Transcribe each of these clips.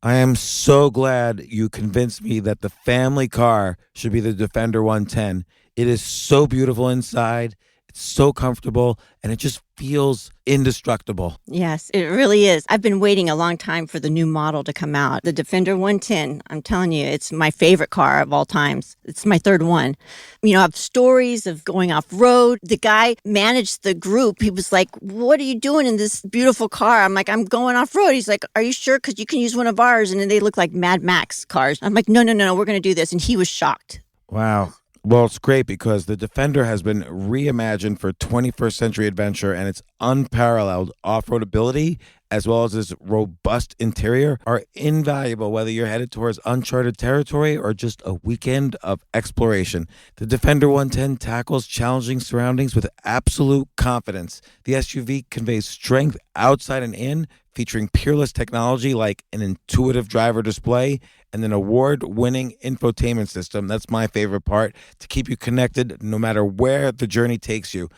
I am so glad you convinced me that the family car should be the Defender 110. It is so beautiful inside. It's so comfortable and it just feels indestructible. Yes, it really is. I've been waiting a long time for the new model to come out. The Defender 110, I'm telling you, it's my favorite car of all times. It's my third one. You know, I have stories of going off road. The guy managed the group. He was like, "What are you doing in this beautiful car?" I'm like, "I'm going off road." He's like, "Are you sure? Because you can use one of ours." And then they look like Mad Max cars. I'm like, no, we're going to do this. And he was shocked. Wow. Well, it's great because the Defender has been reimagined for 21st century adventure, and its unparalleled off-road ability as well as its robust interior are invaluable whether you're headed towards uncharted territory or just a weekend of exploration. The Defender 110 tackles challenging surroundings with absolute confidence. The SUV conveys strength outside and in, featuring peerless technology like an intuitive driver display and an award-winning infotainment system. That's my favorite part, to keep you connected no matter where the journey takes you.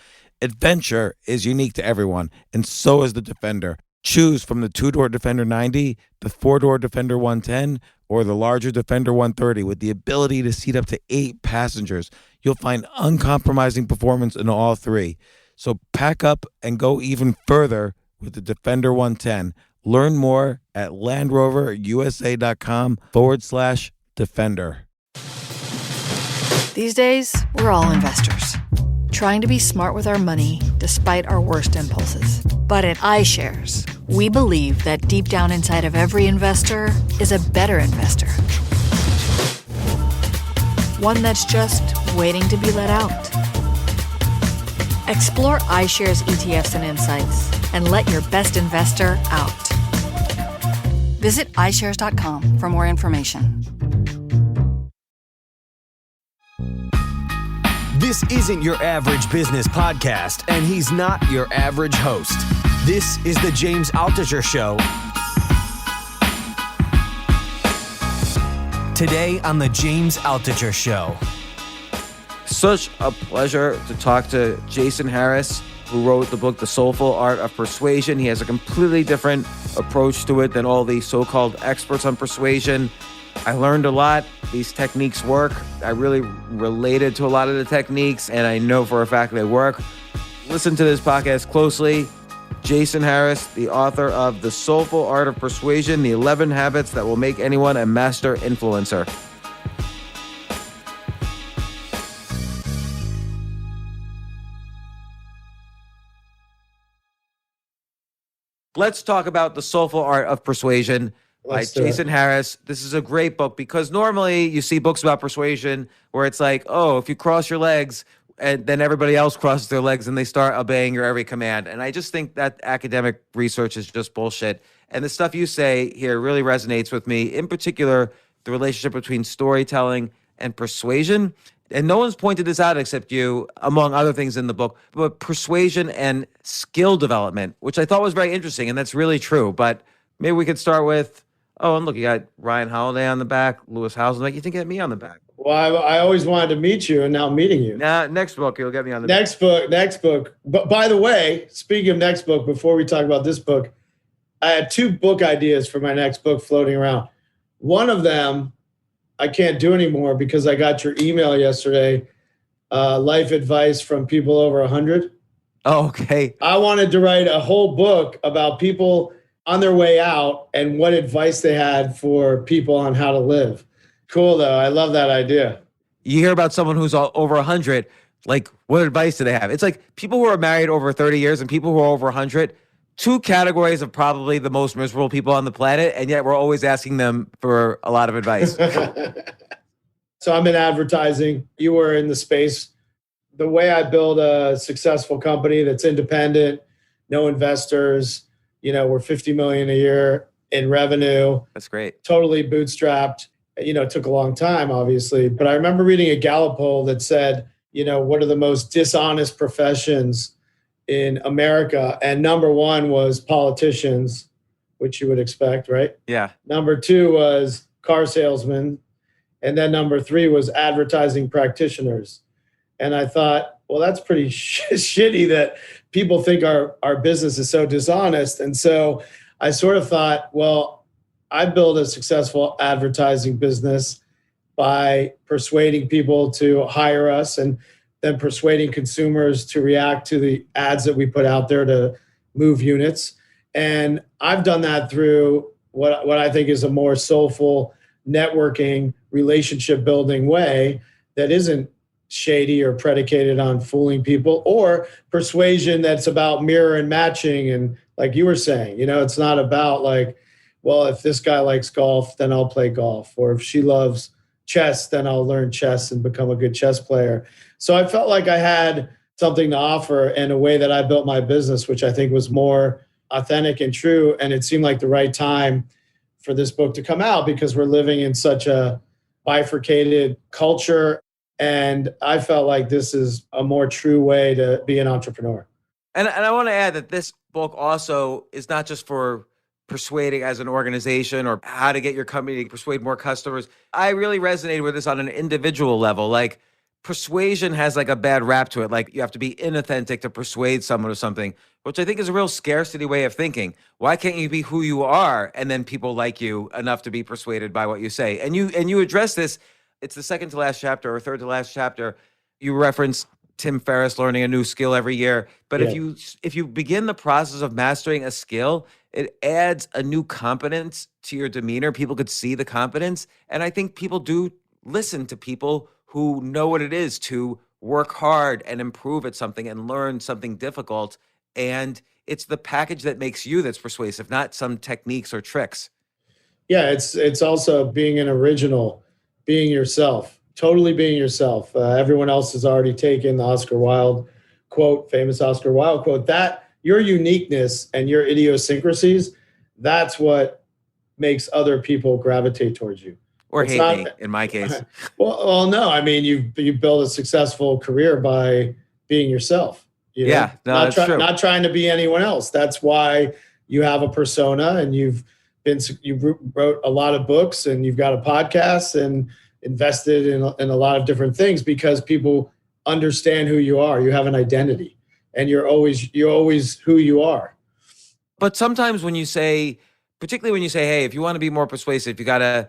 Adventure is unique to everyone, and so is the Defender. Choose from the two-door Defender 90, the four-door Defender 110, or the larger Defender 130 with the ability to seat up to 8 passengers. You'll find uncompromising performance in all three. So pack up and go even further with the Defender 110. Learn more at LandRoverUSA.com/Defender. These days, we're all investors, trying to be smart with our money despite our worst impulses. But at iShares, we believe that deep down inside of every investor is a better investor. One that's just waiting to be let out. Explore iShares ETFs and insights and let your best investor out. Visit iShares.com for more information. This isn't your average business podcast, and he's not your average host. This is the James Altucher Show. Today on the James Altucher Show. Such a pleasure to talk to Jason Harris, who wrote the book, The Soulful Art of Persuasion. He has a completely different approach to it than all the so-called experts on persuasion. I learned a lot. These techniques work. I really related to a lot of the techniques, and I know for a fact they work. Listen to this podcast closely. Jason Harris, the author of The Soulful Art of Persuasion, the 11 Habits That Will Make Anyone a Master Influencer. Let's talk about The Soulful Art of Persuasion by Jason Harris. This is a great book because normally you see books about persuasion where it's like, oh, if you cross your legs, and then everybody else crosses their legs and they start obeying your every command. And I just think that academic research is just bullshit. And the stuff you say here really resonates with me, in particular, the relationship between storytelling and persuasion. And no one's pointed this out except you, among other things in the book, but persuasion and skill development, which I thought was very interesting. And that's really true. But maybe we could start with, oh, and look, you got Ryan Holiday on the back, Lewis Howes. Like, you think get me on the back? Well, I always wanted to meet you, and now I'm meeting you. Now, next book, you'll get me on the next back. Next book. But by the way, speaking of next book, before we talk about this book, I had 2 book ideas for my next book floating around. One of them I can't do anymore because I got your email yesterday, life advice from people over 100. Oh, okay. I wanted to write a whole book about people on their way out and what advice they had for people on how to live. Cool, though. I love that idea. You hear about someone who's over 100, like, what advice do they have? It's like people who are married over 30 years and people who are over 100, 2 categories of probably the most miserable people on the planet, and yet we're always asking them for a lot of advice. So I'm in advertising. You were in the space. The way I build a successful company that's independent, no investors, we're $50 million a year in revenue. That's great. Totally bootstrapped. It took a long time, obviously. But I remember reading a Gallup poll that said, what are the most dishonest professions in America? And number 1 was politicians, which you would expect, right? Yeah. Number 2 was car salesmen. And then number 3 was advertising practitioners. And I thought, well, that's pretty shitty that people think our business is so dishonest. And so I sort of thought, well, I built a successful advertising business by persuading people to hire us and then persuading consumers to react to the ads that we put out there to move units. And I've done that through what I think is a more soulful networking, relationship building way that isn't shady or predicated on fooling people, or persuasion that's about mirror and matching. And like you were saying, it's not about like, well, if this guy likes golf, then I'll play golf. Or if she loves chess, then I'll learn chess and become a good chess player. So I felt like I had something to offer in a way that I built my business, which I think was more authentic and true. And it seemed like the right time for this book to come out because we're living in such a bifurcated culture. And I felt like this is a more true way to be an entrepreneur. And I want to add that this book also is not just for persuading as an organization or how to get your company to persuade more customers. I really resonated with this on an individual level. Like, persuasion has like a bad rap to it. Like, you have to be inauthentic to persuade someone of something, which I think is a real scarcity way of thinking. Why can't you be who you are and then people like you enough to be persuaded by what you say? And you address this. It's the second to last chapter or third to last chapter. You reference Tim Ferriss learning a new skill every year. But if you begin the process of mastering a skill, it adds a new competence to your demeanor. People could see the competence. And I think people do listen to people who know what it is to work hard and improve at something and learn something difficult. And it's the package that makes you that's persuasive, not some techniques or tricks. Yeah, it's also being an original, being yourself, totally being yourself. Everyone else has already taken the Oscar Wilde quote, famous Oscar Wilde quote, that your uniqueness and your idiosyncrasies, that's what makes other people gravitate towards you. Or it's hate me, in my case. Well, no. I mean, you've built a successful career by being yourself. Yeah, no, that's true. Not trying to be anyone else. That's why you have a persona, and you wrote a lot of books, and you've got a podcast, and invested in a lot of different things because people understand who you are. You have an identity, and you're always who you are. But sometimes when you say, particularly when you say, hey, if you want to be more persuasive, you got to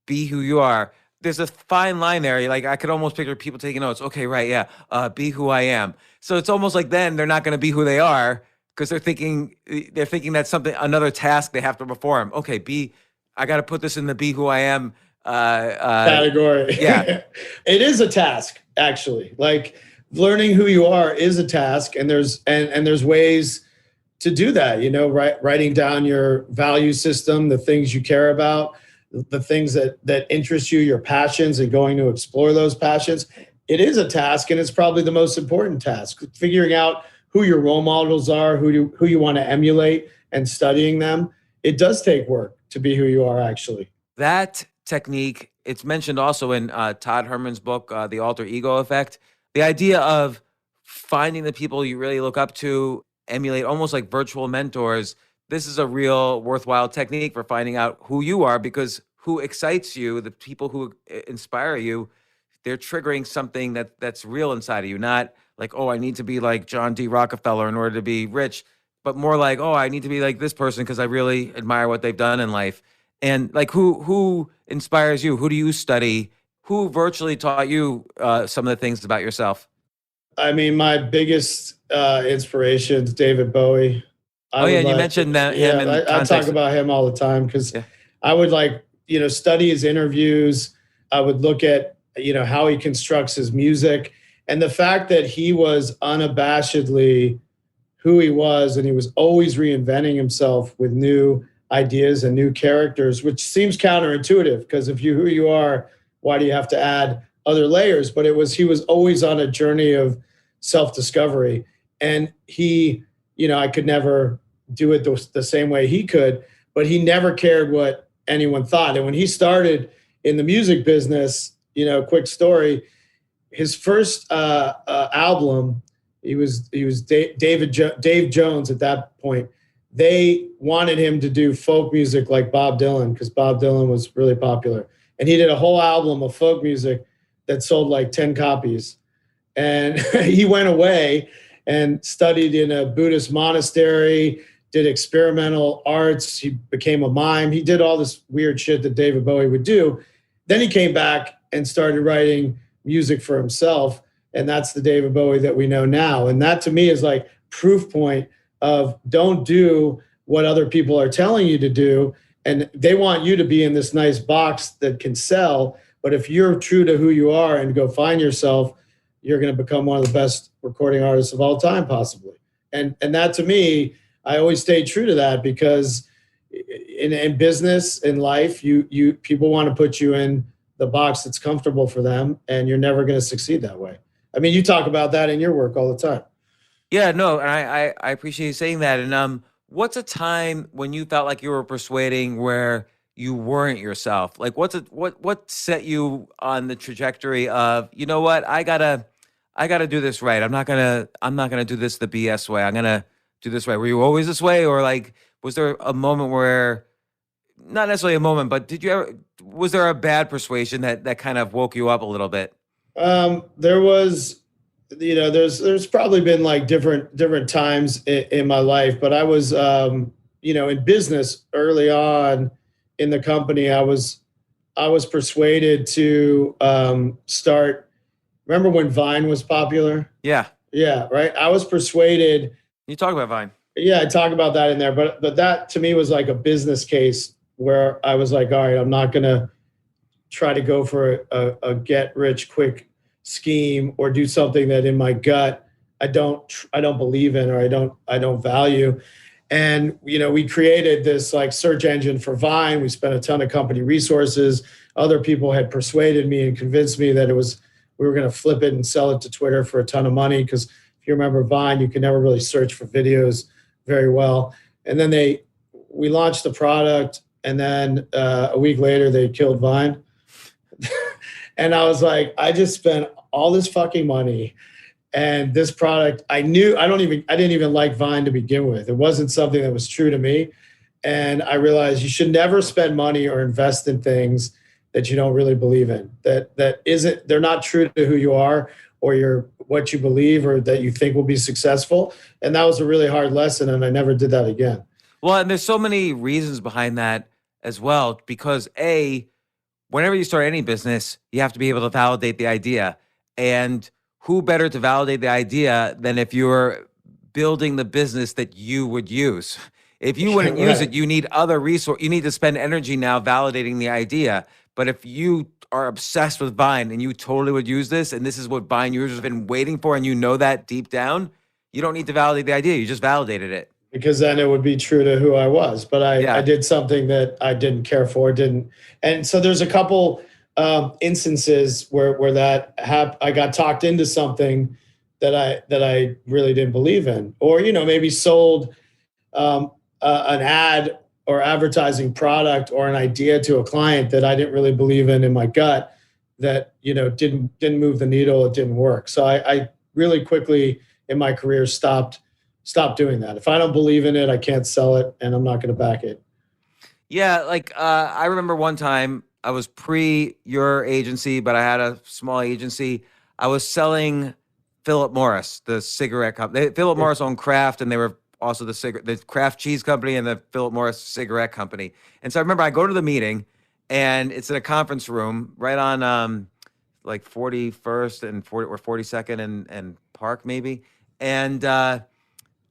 be who you are. There's a fine line there. Like, I could almost picture people taking notes. Okay, right, yeah, be who I am. So it's almost like then they're not going to be who they are because they're thinking that's something, another task they have to perform. Okay, I got to put this in the be who I am category. Yeah, it is a task actually. Like, learning who you are is a task, and there's ways to do that. Writing down your value system, the things you care about, the things that interest you, your passions, and going to explore those passions. It is a task, and it's probably the most important task. Figuring out who your role models are, who you want to emulate, and studying them. It does take work to be who you are, actually. That technique, it's mentioned also in Todd Herman's book, The Alter Ego Effect. The idea of finding the people you really look up to, emulate, almost like virtual mentors. This is a real worthwhile technique for finding out who you are, because who excites you, the people who inspire you, they're triggering something that's real inside of you. Not like, oh, I need to be like John D. Rockefeller in order to be rich, but more like, oh, I need to be like this person because I really admire what they've done in life. And like, who inspires you? Who do you study? Who virtually taught you some of the things about yourself? I mean, my biggest inspiration is David Bowie. And you mentioned that him. Yeah, I talk about him all the time because I would study his interviews. I would look at how he constructs his music, and the fact that he was unabashedly who he was, and he was always reinventing himself with new ideas and new characters, which seems counterintuitive because if who you are, why do you have to add other layers? But he was always on a journey of self-discovery, and he, I could never do it the same way he could, but he never cared what anyone thought. And when he started in the music business, quick story, his first album, he was Dave Jones at that point. They wanted him to do folk music like Bob Dylan because Bob Dylan was really popular. And he did a whole album of folk music that sold like 10 copies. And he went away and studied in a Buddhist monastery, did experimental arts. He became a mime. He did all this weird shit that David Bowie would do. Then he came back and started writing music for himself. And that's the David Bowie that we know now. And that to me is like proof point of don't do what other people are telling you to do. And they want you to be in this nice box that can sell. But if you're true to who you are and go find yourself, you're going to become one of the best recording artists of all time, possibly. And that to me, I always stay true to that, because in business, in life, you people want to put you in the box that's comfortable for them, and you're never going to succeed that way. I mean, you talk about that in your work all the time. Yeah, no, and I appreciate you saying that. And what's a time when you felt like you were persuading where you weren't yourself? Like, what set you on the trajectory of, you know what, I gotta do this right. I'm not gonna do this the BS way. I'm gonna do this right. Were you always this way, or like, was there a moment where, not necessarily a moment, but was there a bad persuasion that kind of woke you up a little bit? There was, there's probably been like different times in my life, but I was, in business early on in the company, I was persuaded to start. Remember when Vine was popular? Yeah. Yeah. Right. I was persuaded. You talk about Vine. Yeah, I talk about that in there, but that to me was like a business case where I was like, all right, I'm not gonna try to go for a get rich quick scheme or do something that in my gut I don't believe in, or I don't value. And we created this like search engine for Vine. We spent a ton of company resources. Other people had persuaded me and convinced me that we were going to flip it and sell it to Twitter for a ton of money, because if you remember Vine, you could never really search for videos very well. And then we launched the product, and then a week later they killed Vine. And I was like, I just spent all this fucking money, and this product, I didn't even like Vine to begin with. It wasn't something that was true to me. And I realized you should never spend money or invest in things that you don't really believe in, they're not true to who you are or what you believe or that you think will be successful. And that was a really hard lesson, and I never did that again. Well, and there's so many reasons behind that as well, because whenever you start any business, you have to be able to validate the idea. And who better to validate the idea than if you're building the business that you would use? If you wouldn't use it, you need other resources. You need to spend energy now validating the idea. But if you are obsessed with Vine and you totally would use this, and this is what Vine users have been waiting for, and you know that deep down, you don't need to validate the idea. You just validated it. Because then it would be true to who I was. But I did something that I didn't care for, And so there's a couple instances where that I got talked into something that I really didn't believe in, or maybe sold an ad or advertising product or an idea to a client that I didn't really believe in my gut, that didn't move the needle. It didn't work. So I really quickly in my career stopped doing that. If I don't believe in it, I can't sell it, and I'm not going to back it. Yeah, like I remember one time I was pre your agency, but I had a small agency. I was selling Philip Morris, the cigarette company. Philip Morris owned Kraft, and they were also the Kraft cheese company and the Philip Morris cigarette company. And so I remember I go to the meeting, and it's in a conference room right on like 41st and 42nd and Park maybe. And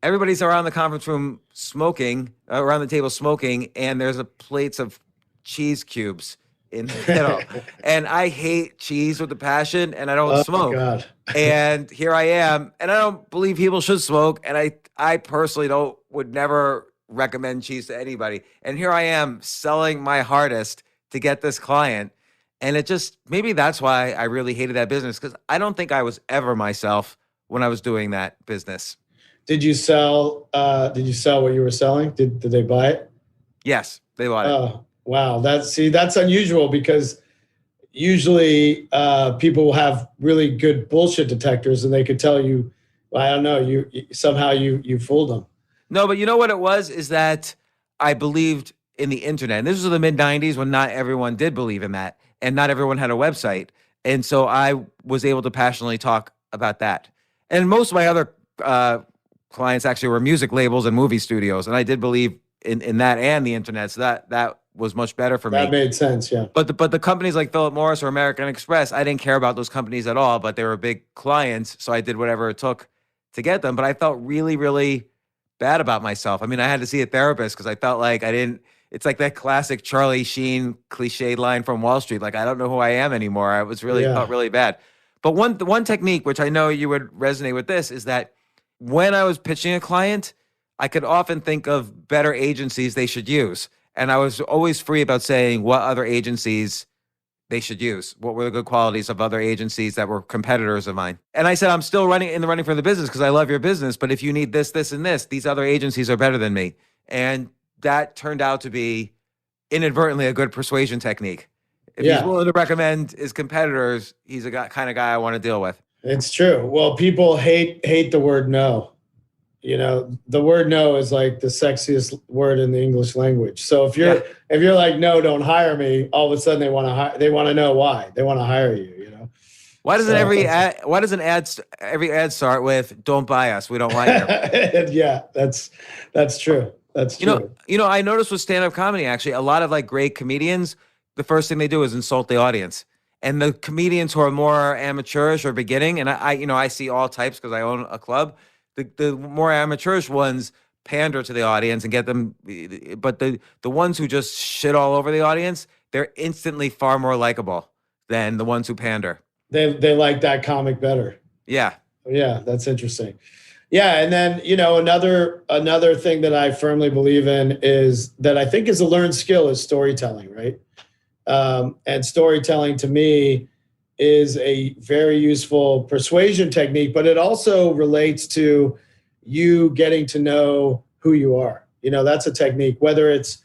everybody's around the conference room smoking, around the table smoking, and there's plates of cheese cubes in the middle. And I hate cheese with a passion, and I don't smoke. God. And here I am, and I don't believe people should smoke, and I personally would never recommend cheese to anybody. And here I am selling my hardest to get this client. And maybe that's why I really hated that business, because I don't think I was ever myself when I was doing that business. Did you sell what you were selling? Did they buy it? Yes, they bought it. Oh, wow. That's unusual, because usually people will have really good bullshit detectors, and they could tell you, well, I don't know, you fooled them. No, but you know what it was, is that I believed in the internet. And this was in the mid 90s when not everyone did believe in that, and not everyone had a website. And so I was able to passionately talk about that. And most of my other clients actually were music labels and movie studios. And I did believe in that and the internet. So that was much better for me. That made sense, yeah. But the companies like Philip Morris or American Express, I didn't care about those companies at all, but they were big clients, so I did whatever it took to get them. But I felt really, really bad about myself. I mean, I had to see a therapist because I felt like I didn't. It's like that classic Charlie Sheen cliched line from Wall Street, like I don't know who I am anymore. I was really felt really bad. But one technique, which I know you would resonate with this, is that when I was pitching a client, I could often think of better agencies they should use. And I was always free about saying what other agencies they should use. What were the good qualities of other agencies that were competitors of mine? And I said, I'm still running for the business because I love your business. But if you need this, this, and this, these other agencies are better than me. And that turned out to be inadvertently a good persuasion technique. If he's willing to recommend his competitors, he's a kind of guy I want to deal with. It's true. Well, people hate the word no. You know, the word no is like the sexiest word in the English language. So if you're like, no, don't hire me, all of a sudden they want to know why. They want to hire you, you know. Why doesn't every ad start with "Don't buy us, we don't like you"? Yeah, that's true. That's true. You know, I noticed with stand-up comedy, actually, a lot of like great comedians, the first thing they do is insult the audience. And the comedians who are more amateurish or beginning, and I see all types because I own a club. The more amateurish ones pander to the audience and get them, but the ones who just shit all over the audience, they're instantly far more likable than the ones who pander. They like that comic better. Yeah. Yeah, that's interesting. Yeah, and then, you know, another thing that I firmly believe in is that I think is a learned skill is storytelling, right? And storytelling to me is a very useful persuasion technique, but it also relates to you getting to know who you are. You know, that's a technique, whether it's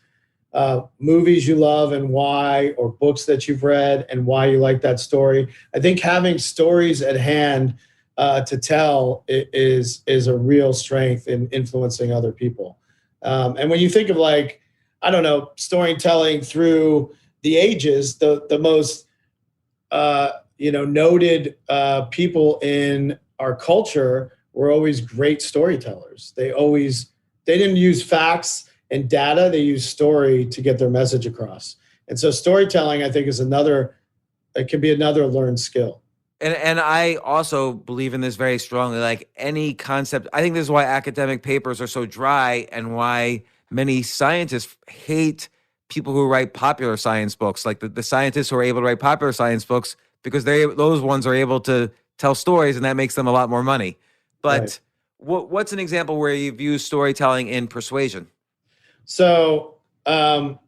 movies you love and why, or books that you've read and why you like that story. I think having stories at hand to tell is a real strength in influencing other people. And when you think of like, I don't know, storytelling through the ages, the most noted people in our culture were always great storytellers. They didn't use facts and data. They used story to get their message across. And so storytelling, I think, it can be another learned skill. And I also believe in this very strongly, like any concept. I think this is why academic papers are so dry and why many scientists hate people who write popular science books, like the scientists who are able to write popular science books, because those ones are able to tell stories and that makes them a lot more money. But what's an example where you've used storytelling in persuasion? So, the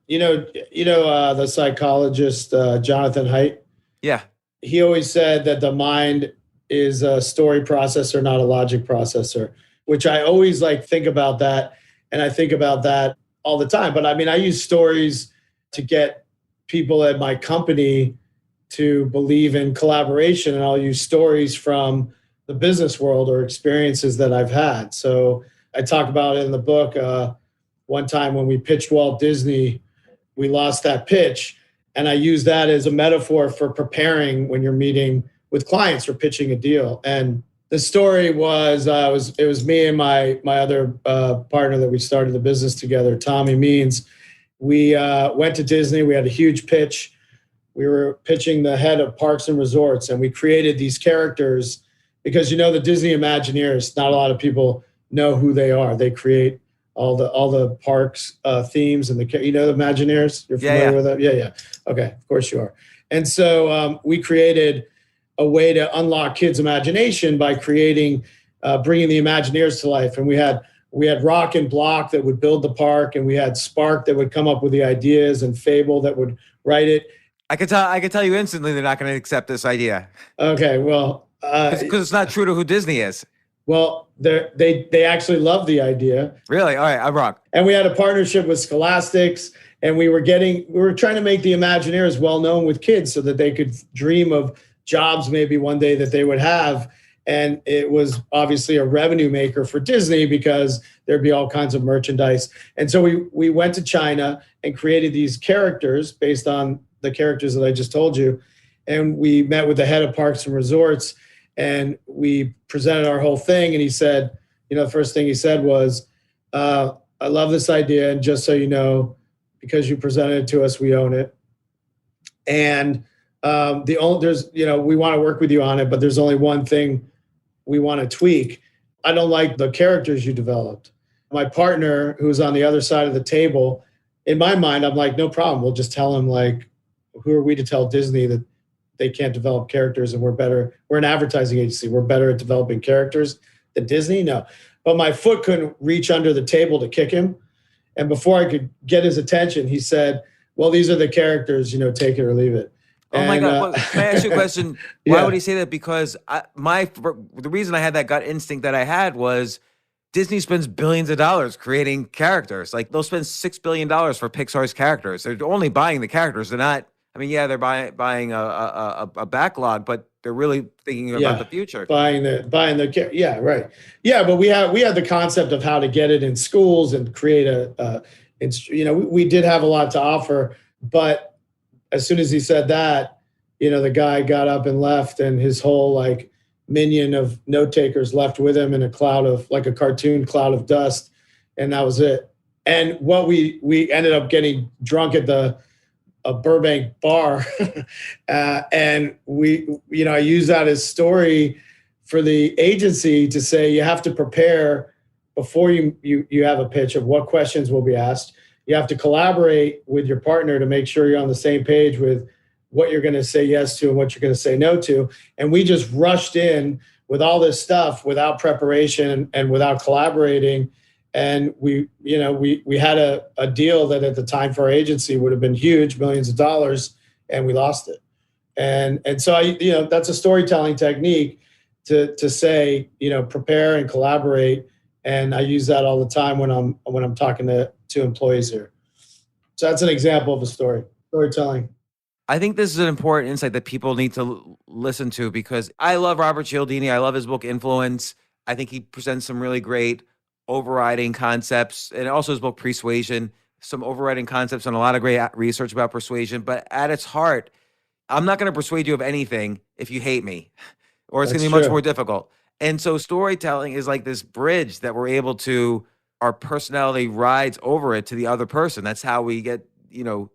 psychologist, Jonathan Haidt. Yeah. He always said that the mind is a story processor, not a logic processor, which I always think about that. And I think about that all the time. But I mean, I use stories to get people at my company to believe in collaboration. And I'll use stories from the business world or experiences that I've had. So I talk about it in the book. One time when we pitched Walt Disney, we lost that pitch. And I use that as a metaphor for preparing when you're meeting with clients or pitching a deal. And the story was, it was me and my other partner that we started the business together, Tommy Means. We went to Disney. We had a huge pitch. We were pitching the head of Parks and Resorts, and we created these characters because, the Disney Imagineers, not a lot of people know who they are. They create all the parks themes and the Imagineers. You're familiar with that? Yeah. Okay, of course you are. And so we created a way to unlock kids' imagination by bringing the Imagineers to life. And we had Rock and Block that would build the park, and we had Spark that would come up with the ideas, and Fable that would write it. I could tell you instantly they're not going to accept this idea. Okay, well, because it's not true to who Disney is. Well, they actually love the idea. Really? All right, I'm wrong. And we had a partnership with Scholastics, and we were trying to make the Imagineers well known with kids so that they could dream of jobs maybe one day that they would have. And it was obviously a revenue maker for Disney because there'd be all kinds of merchandise. And so we went to China and created these characters based on the characters that I just told you. And we met with the head of Parks and Resorts, and we presented our whole thing. And he said, the first thing he said was, I love this idea. And just so you know, because you presented it to us, we own it. And we want to work with you on it, but there's only one thing we want to tweak. I don't like the characters you developed. My partner, who's on the other side of the table, in my mind, I'm like, no problem. We'll just tell him, like, who are we to tell Disney that they can't develop characters and we're better? We're an advertising agency. We're better at developing characters than Disney? No. But my foot couldn't reach under the table to kick him. And before I could get his attention, he said, well, these are the characters, take it or leave it. Oh my God. Well, can I ask you a question? Why would he say that? Because the reason I had that gut instinct that I had was Disney spends billions of dollars creating characters. Like, they'll spend $6 billion for Pixar's characters. They're only buying the characters. They're not, they're buying a backlog, but they're really thinking about the future. Yeah, right. Yeah, but we had the concept of how to get it in schools and create we did have a lot to offer, but as soon as he said that, the guy got up and left, and his whole minion of note takers left with him in a cloud of, like a cartoon cloud of dust, and that was it. And what we ended up getting drunk at a Burbank bar, and I use that as story for the agency to say you have to prepare before you have a pitch of what questions will be asked. You have to collaborate with your partner to make sure you're on the same page with what you're going to say yes to and what you're going to say no to. And we just rushed in with all this stuff without preparation and without collaborating. And we had a deal that at the time for our agency would have been huge, millions of dollars, and we lost it. And so that's a storytelling technique to say, prepare and collaborate. And I use that all the time when I'm talking to employees here. So that's an example of a storytelling. I think this is an important insight that people need to listen to, because I love Robert Cialdini. I love his book Influence. I think he presents some really great overriding concepts, and also his book Persuasion, some overriding concepts and a lot of great research about persuasion. But at its heart, I'm not going to persuade you of anything if you hate me, or it's going to be much more difficult. And so storytelling is like this bridge that we're able to, our personality rides over it to the other person. That's how we get,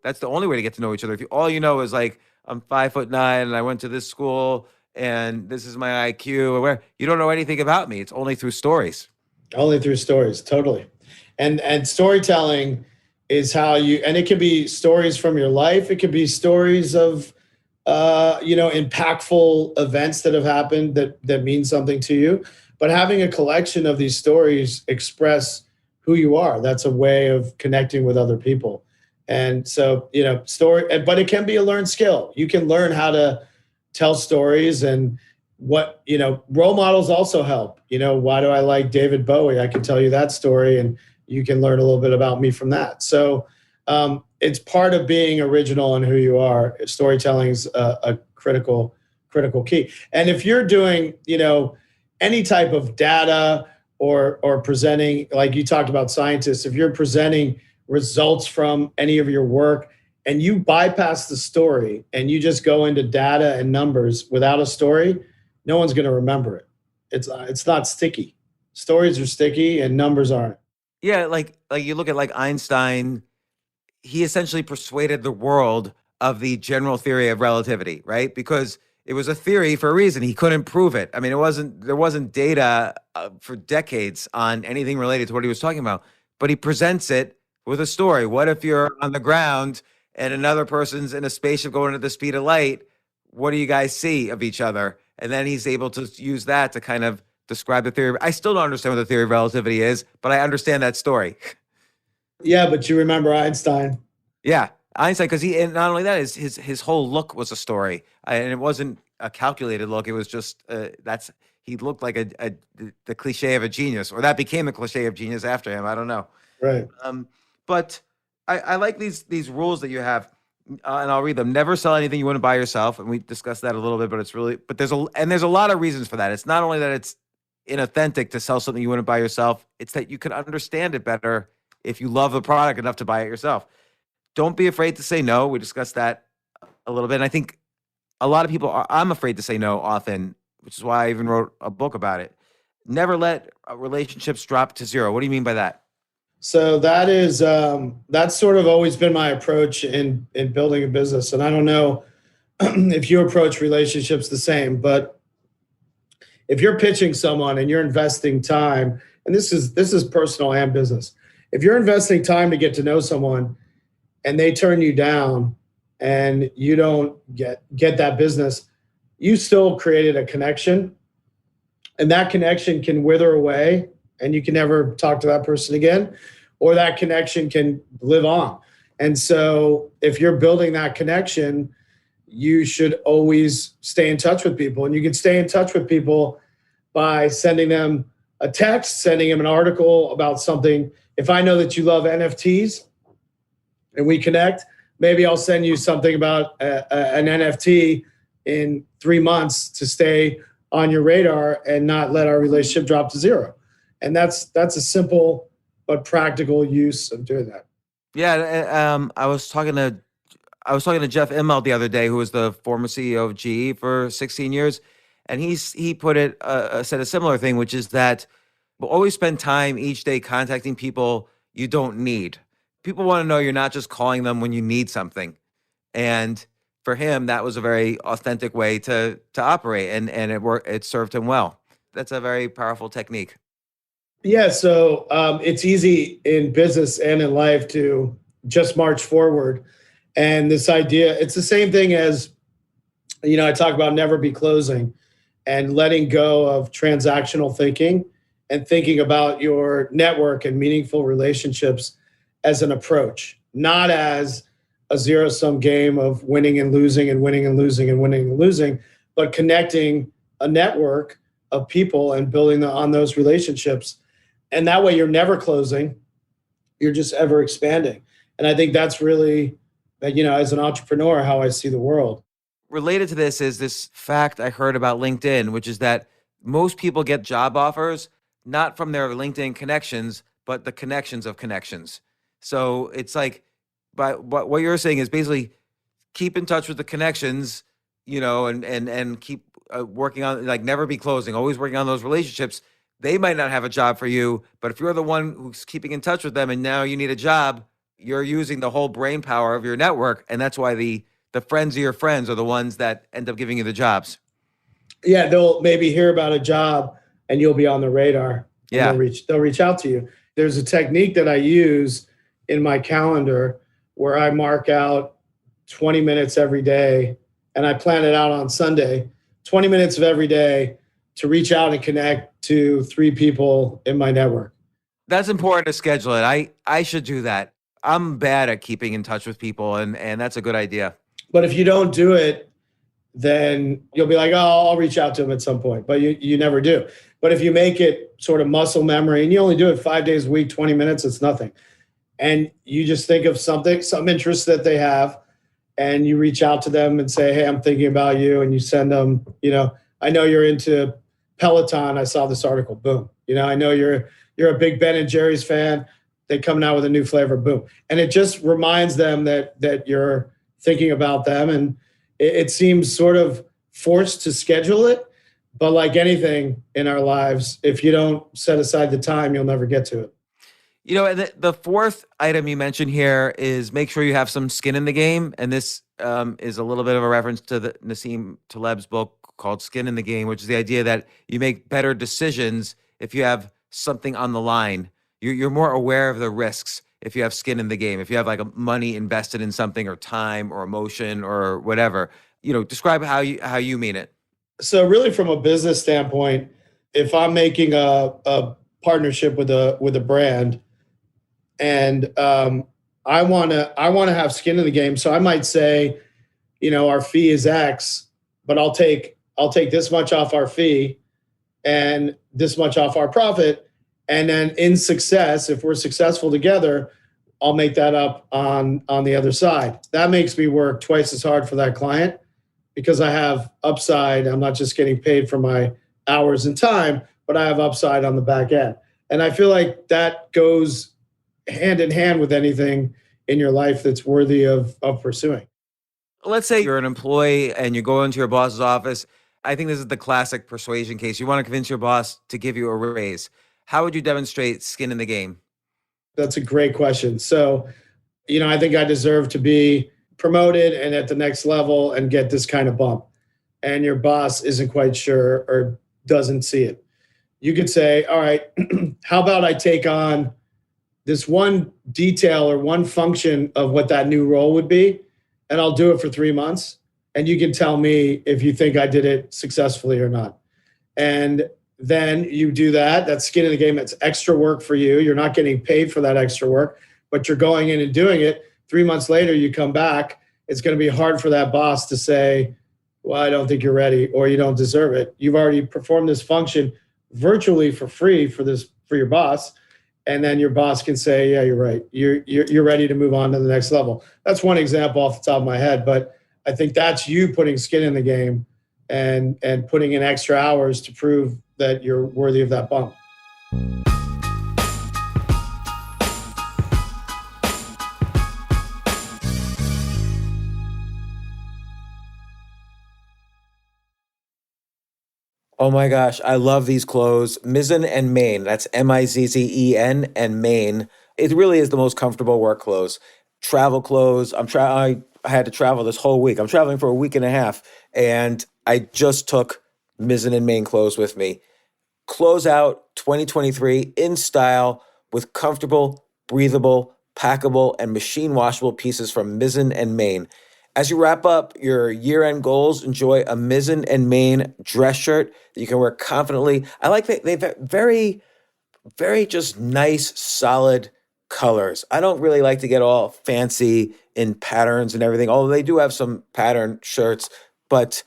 that's the only way to get to know each other. If all you know is like, I'm 5'9" and I went to this school and this is my IQ, or where you don't know anything about me. It's only through stories. Only through stories, totally. And storytelling is how and it could be stories from your life. It could be stories of, impactful events that have happened that mean something to you. But having a collection of these stories express who you are. That's a way of connecting with other people. And so, but it can be a learned skill. You can learn how to tell stories, and role models also help. Why do I like David Bowie? I can tell you that story, and you can learn a little bit about me from that. So it's part of being original in who you are. Storytelling is a critical key. And if you're doing, any type of data or presenting, like you talked about scientists, if you're presenting results from any of your work and you bypass the story and you just go into data and numbers without a story, no one's going to remember it. It's not sticky. Stories are sticky and numbers aren't. Yeah, like you look at like Einstein, he essentially persuaded the world of the general theory of relativity, right? Because it was a theory for a reason. He couldn't prove it. I mean, there wasn't data for decades on anything related to what he was talking about, but he presents it with a story. What if you're on the ground and another person's in a spaceship going at the speed of light? What do you guys see of each other? And then he's able to use that to kind of describe the theory. I still don't understand what the theory of relativity is, but I understand that story. Yeah, but you remember Einstein. Yeah, Einstein, because and not only that, his whole look was a story, and it wasn't a calculated look. It was just he looked like the cliche of a genius, or that became the cliche of genius after him. I don't know. Right. But I like these rules that you have, and I'll read them. Never sell anything you wouldn't buy yourself, and we discussed that a little bit. But there's a lot of reasons for that. It's not only that it's inauthentic to sell something you wouldn't buy yourself. It's that you can understand it better if you love the product enough to buy it yourself. Don't be afraid to say no. We discussed that a little bit. And I think a lot of people I'm afraid to say no often, which is why I even wrote a book about it. never let relationships drop to zero. What do you mean by that? So that is that's sort of always been my approach in building a business. And I don't know if you approach relationships the same, but if you're pitching someone and you're investing time, and this is personal and business, if you're investing time to get to know someone and they turn you down and you don't get that business, you still created a connection, and that connection can wither away and you can never talk to that person again, or that connection can live on. And so if you're building that connection, you should always stay in touch with people. And you can stay in touch with people by sending them a text, sending them an article about something. If I know that you love NFTs and we connect, maybe I'll send you something about an NFT in 3 months to stay on your radar and not let our relationship drop to zero. And that's a simple but practical use of doing that. Yeah, I was talking to Jeff Immelt the other day, who was the former CEO of GE for 16 years, and he said a similar thing, which is that we'll always spend time each day contacting people you don't need. People want to know you're not just calling them when you need something, and for him, that was a very authentic way to operate, and it worked. It served him well. That's a very powerful technique. Yeah, so it's easy in business and in life to just march forward. And this idea, it's the same thing as, I talk about never be closing and letting go of transactional thinking and thinking about your network and meaningful relationships as an approach, not as a zero-sum game of winning and losing and winning and losing and winning and losing, but connecting a network of people and building on those relationships. And that way you're never closing, you're just ever expanding. And I think that's really, as an entrepreneur, how I see the world. Related to this is this fact I heard about LinkedIn, which is that most people get job offers not from their LinkedIn connections, but the connections of connections. So it's like, but what you're saying is basically keep in touch with the connections, and keep working on, like, never be closing, always working on those relationships. They might not have a job for you, but if you're the one who's keeping in touch with them and now you need a job, you're using the whole brain power of your network. And that's why the friends of your friends are the ones that end up giving you the jobs. Yeah, they'll maybe hear about a job and you'll be on the radar. Yeah. They'll reach out to you. There's a technique that I use in my calendar where I mark out 20 minutes every day, and I plan it out on Sunday, 20 minutes of every day to reach out and connect to 3 people in my network. That's important to schedule it. I should do that. I'm bad at keeping in touch with people, and that's a good idea. But if you don't do it, then you'll be like, oh, I'll reach out to them at some point, but you never do. But if you make it sort of muscle memory and you only do it 5 days a week, 20 minutes, it's nothing. And you just think of some interest that they have, and you reach out to them and say, hey, I'm thinking about you. And you send them, I know you're into Peloton. I saw this article. Boom. I know you're a big Ben and Jerry's fan. They coming out with a new flavor. Boom. And it just reminds them that you're thinking about them. And it seems sort of forced to schedule it. But like anything in our lives, if you don't set aside the time, you'll never get to it. And the fourth item you mentioned here is make sure you have some skin in the game. And this is a little bit of a reference to the Nassim Taleb's book called Skin in the Game, which is the idea that you make better decisions if you have something on the line. You're more aware of the risks if you have skin in the game, if you have like money invested in something or time or emotion or whatever. Describe how you mean it. So really from a business standpoint, if I'm making a partnership with a brand, and I want to have skin in the game. So I might say, our fee is X, but I'll take this much off our fee and this much off our profit. And then in success, if we're successful together, I'll make that up on the other side. That makes me work twice as hard for that client because I have upside. I'm not just getting paid for my hours and time, but I have upside on the back end. And I feel like that goes hand in hand with anything in your life that's worthy of pursuing. Let's say you're an employee and you go into your boss's office I think this is the classic persuasion case. You want to convince your boss to give you a raise. How would you demonstrate skin in the game? That's a great question. So, I think I deserve to be promoted and at the next level and get this kind of bump. And your boss isn't quite sure or doesn't see it. You could say, all right, how about I take on this one detail or one function of what that new role would be, and I'll do it for 3 months. And you can tell me if you think I did it successfully or not. And then you do that. That's skin in the game. It's extra work for you. You're not getting paid for that extra work, but you're going in and doing it. 3 months later, you come back. It's going to be hard for that boss to say, well, I don't think you're ready or you don't deserve it. You've already performed this function virtually for free for your boss. And then your boss can say, yeah, you're right. You're ready to move on to the next level. That's one example off the top of my head, but I think that's you putting skin in the game and putting in extra hours to prove that you're worthy of that bump. Oh my gosh, I love these clothes. Mizzen and Main. That's Mizzen and Main. It really is the most comfortable work clothes. Travel clothes. I had to travel this whole week. I'm traveling for a week and a half, and I just took Mizzen and Main clothes with me. Close out 2023 in style with comfortable, breathable, packable, and machine washable pieces from Mizzen and Main. As you wrap up your year-end goals, enjoy a Mizzen and Main dress shirt that you can wear confidently. I like that they've very, very just nice, solid colors. I don't really like to get all fancy in patterns and everything, although they do have some pattern shirts, but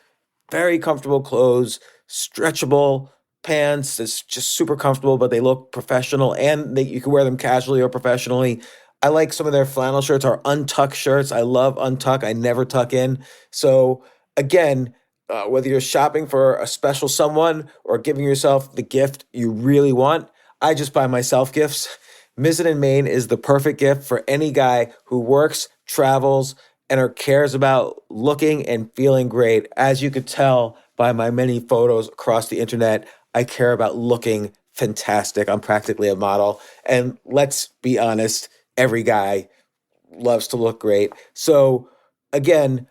very comfortable clothes, stretchable pants. It's just super comfortable, but they look professional, and you can wear them casually or professionally. I like some of their flannel shirts or untuck shirts. I love untuck. I never tuck in. So again, whether you're shopping for a special someone or giving yourself the gift you really want, I just buy myself gifts. Mizzen and Main is the perfect gift for any guy who works, travels, and or cares about looking and feeling great. As you could tell by my many photos across the internet, I care about looking fantastic. I'm practically a model. And let's be honest, every guy loves to look great. So again,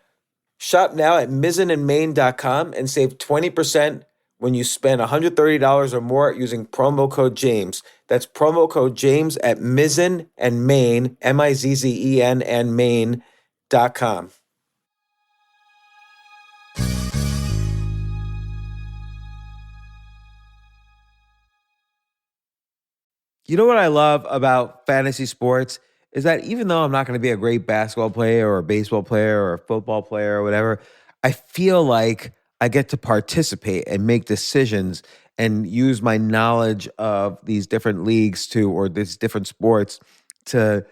shop now at mizzenandmain.com and save 20% when you spend $130 or more using promo code James. That's promo code James at Mizzen and Main, Mizzen and Main.com. You know what I love about fantasy sports is that even though I'm not going to be a great basketball player or a baseball player or a football player or whatever, I feel like I get to participate and make decisions and use my knowledge of these different leagues or these different sports to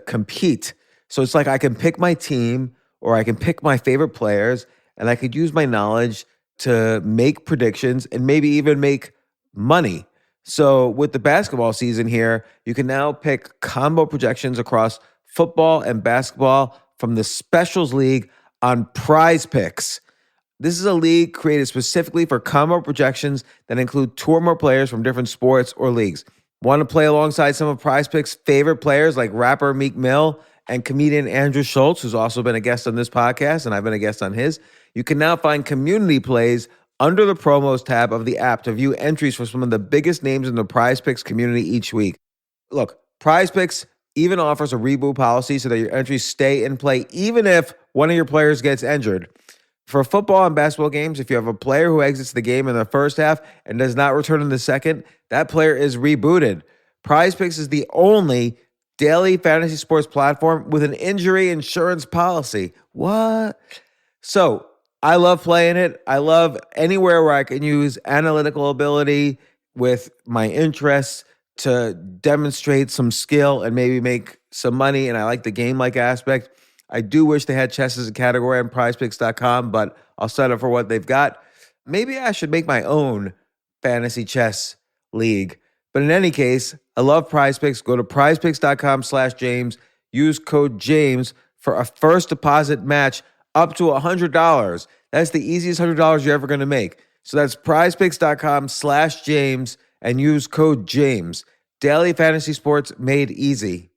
compete. So it's like I can pick my team or I can pick my favorite players, and I could use my knowledge to make predictions and maybe even make money. So with the basketball season here, you can now pick combo projections across football and basketball from the Specials League on Prize Picks. This is a league created specifically for combo projections that include two or more players from different sports or leagues. Want to play alongside some of Prize Picks' favorite players like rapper Meek Mill and comedian Andrew Schultz, who's also been a guest on this podcast, and I've been a guest on his? You can now find community plays under the promos tab of the app to view entries for some of the biggest names in the Prize Picks community each week. Look, Prize Picks even offers a reboot policy so that your entries stay in play even if one of your players gets injured. For football and basketball games, if you have a player who exits the game in the first half and does not return in the second, that player is rebooted. Prize Picks is the only daily fantasy sports platform with an injury insurance policy. What? So, I love playing it. I love anywhere where I can use analytical ability with my interests to demonstrate some skill and maybe make some money. And I like the game-like aspect. I do wish they had chess as a category on prizepicks.com, but I'll settle for what they've got. Maybe I should make my own fantasy chess league. But in any case, I love Prize Picks. Go to prizepicks.com/James. Use code James for a first deposit match up to $100. That's the easiest $100 you're ever going to make. So that's prizepicks.com/James and use code James. Daily fantasy sports made easy.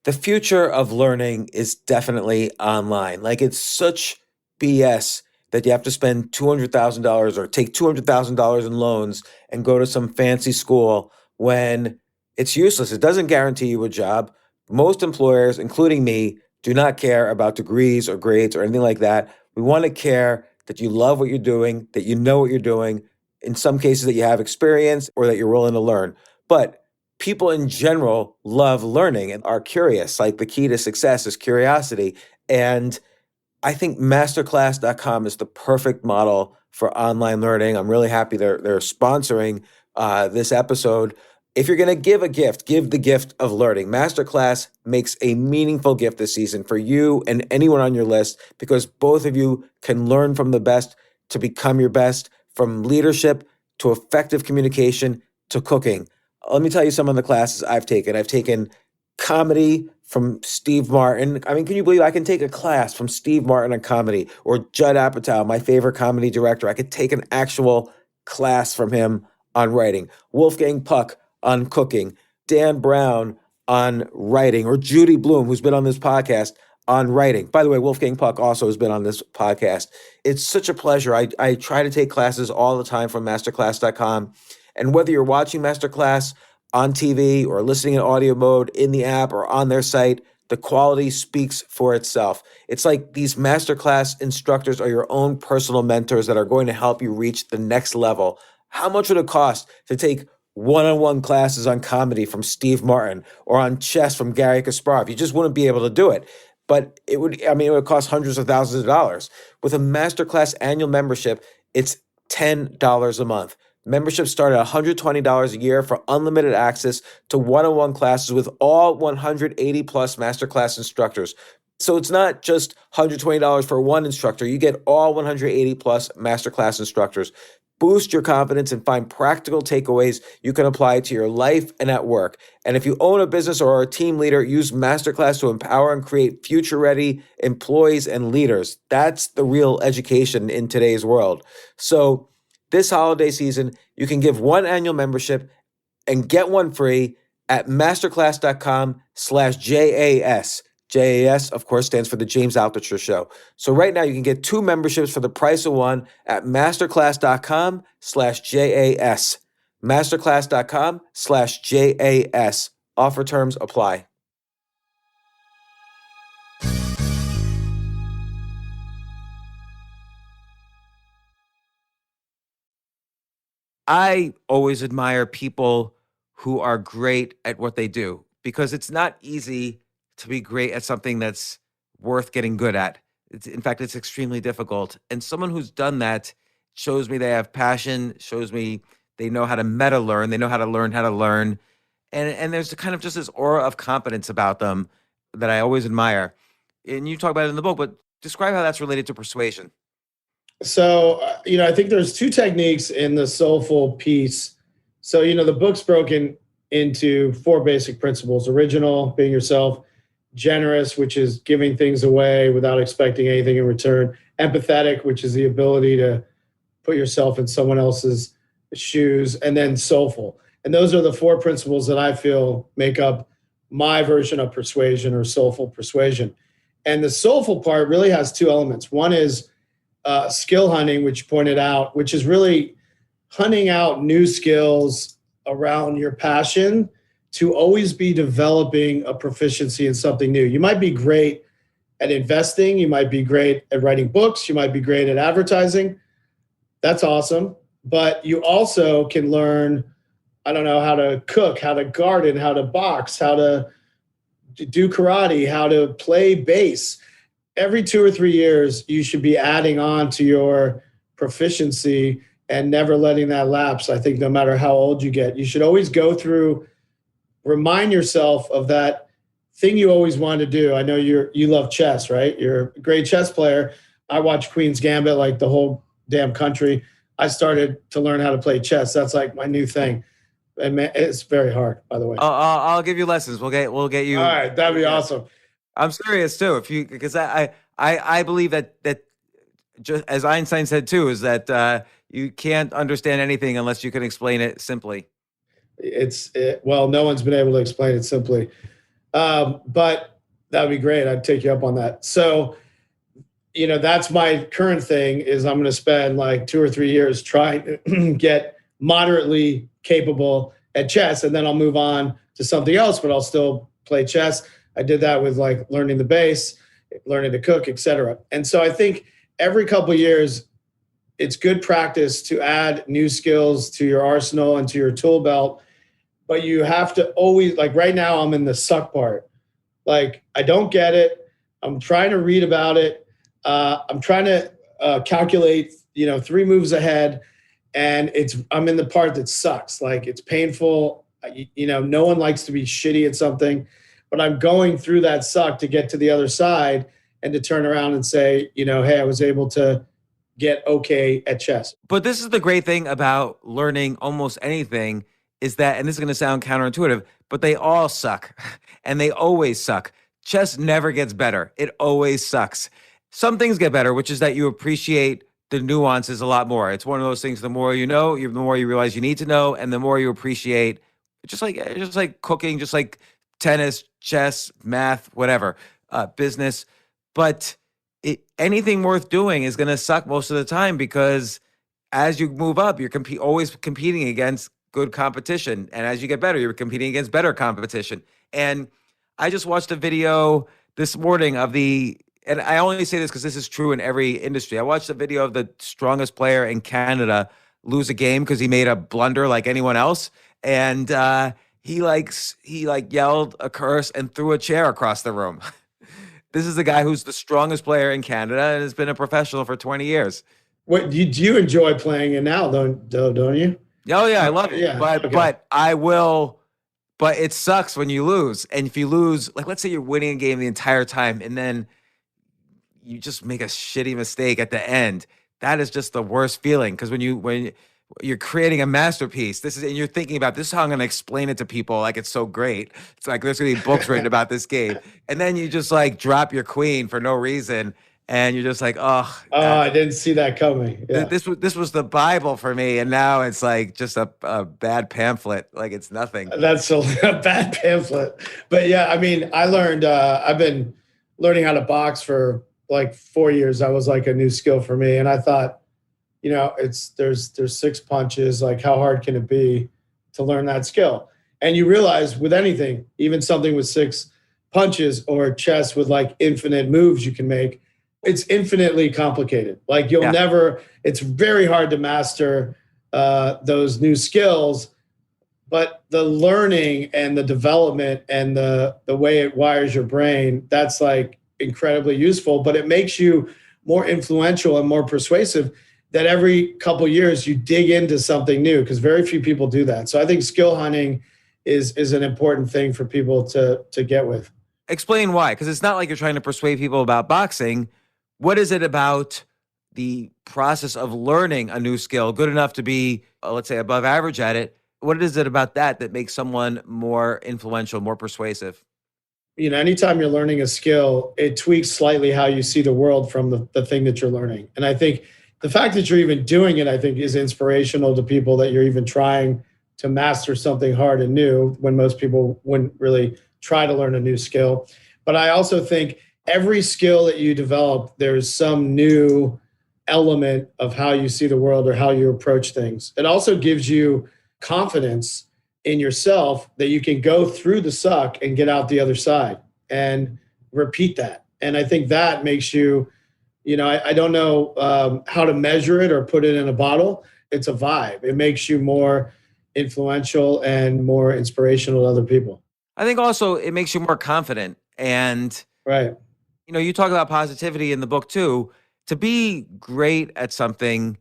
The future of learning is definitely online. Like, it's such BS that you have to spend $200,000 or take $200,000 in loans and go to some fancy school when it's useless. It doesn't guarantee you a job. Most employers, including me, do not care about degrees or grades or anything like that. We want to care that you love what you're doing, that you know what you're doing, in some cases that you have experience or that you're willing to learn. But people in general love learning and are curious. Like, the key to success is curiosity. And I think masterclass.com is the perfect model for online learning. I'm really happy they're sponsoring this episode. If you're going to give a gift, give the gift of learning. Masterclass makes a meaningful gift this season for you and anyone on your list, because both of you can learn from the best to become your best, from leadership to effective communication to cooking. Let me tell you some of the classes I've taken. I've taken comedy from Steve Martin. I mean, can you believe I can take a class from Steve Martin on comedy, or Judd Apatow, my favorite comedy director? I could take an actual class from him on writing. Wolfgang Puck on cooking. Dan Brown on writing, or Judy Bloom, who's been on this podcast, on writing. By the way, Wolfgang Puck also has been on this podcast. It's such a pleasure. I try to take classes all the time from masterclass.com. And whether you're watching Masterclass on TV or listening in audio mode in the app or on their site, the quality speaks for itself. It's like these Masterclass instructors are your own personal mentors that are going to help you reach the next level. How much would it cost to take one-on-one classes on comedy from Steve Martin or on chess from Gary Kasparov? You just wouldn't be able to do it. But it would cost hundreds of thousands of dollars. With a Masterclass annual membership, it's $10 a month. Memberships start at $120 a year for unlimited access to one-on-one classes with all 180 plus Masterclass instructors. So it's not just $120 for one instructor. You get all 180 plus Masterclass instructors. Boost your confidence and find practical takeaways you can apply to your life and at work. And if you own a business or are a team leader, use Masterclass to empower and create future-ready employees and leaders. That's the real education in today's world. So this holiday season, you can give one annual membership and get one free at masterclass.com/JAS. JAS, of course, stands for the James Altucher Show. So right now you can get two memberships for the price of one at masterclass.com/JAS. Masterclass.com/JAS. Offer terms apply. I always admire people who are great at what they do, because it's not easy to be great at something that's worth getting good at. In fact, it's extremely difficult. And someone who's done that shows me they have passion, shows me they know how to meta learn, they know how to learn how to learn. And there's kind of just this aura of competence about them that I always admire. And you talk about it in the book, but describe how that's related to persuasion. So, I think there's two techniques in the soulful piece. So, the book's broken into four basic principles: original, being yourself; generous, which is giving things away without expecting anything in return; empathetic, which is the ability to put yourself in someone else's shoes; and then soulful. And those are the four principles that I feel make up my version of persuasion, or soulful persuasion. And the soulful part really has two elements. One is skill hunting, which you pointed out, which is really hunting out new skills around your passion to always be developing a proficiency in something new. You might be great at investing. You might be great at writing books. You might be great at advertising. That's awesome. But you also can learn, how to cook, how to garden, how to box, how to do karate, how to play bass. Every 2 or 3 years, you should be adding on to your proficiency and never letting that lapse. I think no matter how old you get, you should always go through, remind yourself of that thing you always wanted to do. I know you love chess, right? You're a great chess player. I watch Queen's Gambit like the whole damn country. I started to learn how to play chess. That's like my new thing. And man, it's very hard, by the way. I'll give you lessons. We'll get you. All right, that'd be awesome. I'm serious too. If you, because I believe that just as Einstein said too, is that you can't understand anything unless you can explain it simply. Well, no one's been able to explain it simply, but that'd be great. I'd take you up on that. So, that's my current thing is I'm going to spend like 2 or 3 years trying to get moderately capable at chess, and then I'll move on to something else, but I'll still play chess. I did that with like learning the bass, learning to cook, etc. And so I think every couple of years, it's good practice to add new skills to your arsenal and to your tool belt. But you have to always, like right now, I'm in the suck part. Like, I don't get it. I'm trying to read about it. I'm trying to calculate, 3 moves ahead. And I'm in the part that sucks. Like, it's painful. No one likes to be shitty at something. But I'm going through that suck to get to the other side and to turn around and say, hey, I was able to get okay at chess. But this is the great thing about learning almost anything is that, and this is going to sound counterintuitive, but they all suck and they always suck. Chess never gets better. It always sucks. Some things get better, which is that you appreciate the nuances a lot more. It's one of those things, the more you know, the more you realize you need to know, and the more you appreciate, just like cooking, just like tennis, chess, math, whatever, business. But anything worth doing is going to suck most of the time because as you move up, you're always competing against good competition. And as you get better, you're competing against better competition. And I just watched a video this morning and I only say this because this is true in every industry. I watched a video of the strongest player in Canada lose a game because he made a blunder like anyone else. And he yelled a curse and threw a chair across the room. This is the guy who's the strongest player in Canada and has been a professional for 20 years. What do you enjoy playing it now, don't you? Oh yeah, I love it. Yeah, but I will. But it sucks when you lose. And if you lose, like let's say you're winning a game the entire time, and then you just make a shitty mistake at the end. That is just the worst feeling because when you're creating a masterpiece, and you're thinking about this is how I'm going to explain it to people. Like it's so great. It's like there's going to be books written about this game, and then you just like drop your queen for no reason. And you're just like, I didn't see that coming. Yeah. This was the Bible for me, and now it's like just a bad pamphlet. Like it's nothing. That's a bad pamphlet. But yeah, I mean, I learned. I've been learning how to box for like 4 years. That was like a new skill for me, and I thought, there's 6 punches. Like, how hard can it be to learn that skill? And you realize with anything, even something with 6 punches or chess with like infinite moves you can make. It's infinitely complicated. Like it's very hard to master those new skills, but the learning and the development and the way it wires your brain, that's like incredibly useful, but it makes you more influential and more persuasive that every couple of years you dig into something new because very few people do that. So I think skill hunting is an important thing for people to get with. Explain why, because it's not like you're trying to persuade people about boxing. What is it about the process of learning a new skill, good enough to be, let's say, above average at it? What is it about that makes someone more influential, more persuasive? Anytime you're learning a skill, it tweaks slightly how you see the world from the thing that you're learning. And I think the fact that you're even doing it, I think, is inspirational to people that you're even trying to master something hard and new when most people wouldn't really try to learn a new skill. But I also think every skill that you develop, there's some new element of how you see the world or how you approach things. It also gives you confidence in yourself that you can go through the suck and get out the other side and repeat that. And I think that makes you, I don't know how to measure it or put it in a bottle. It's a vibe. It makes you more influential and more inspirational to other people. I think also it makes you more confident. And right. You talk about positivity in the book too. To be great at something,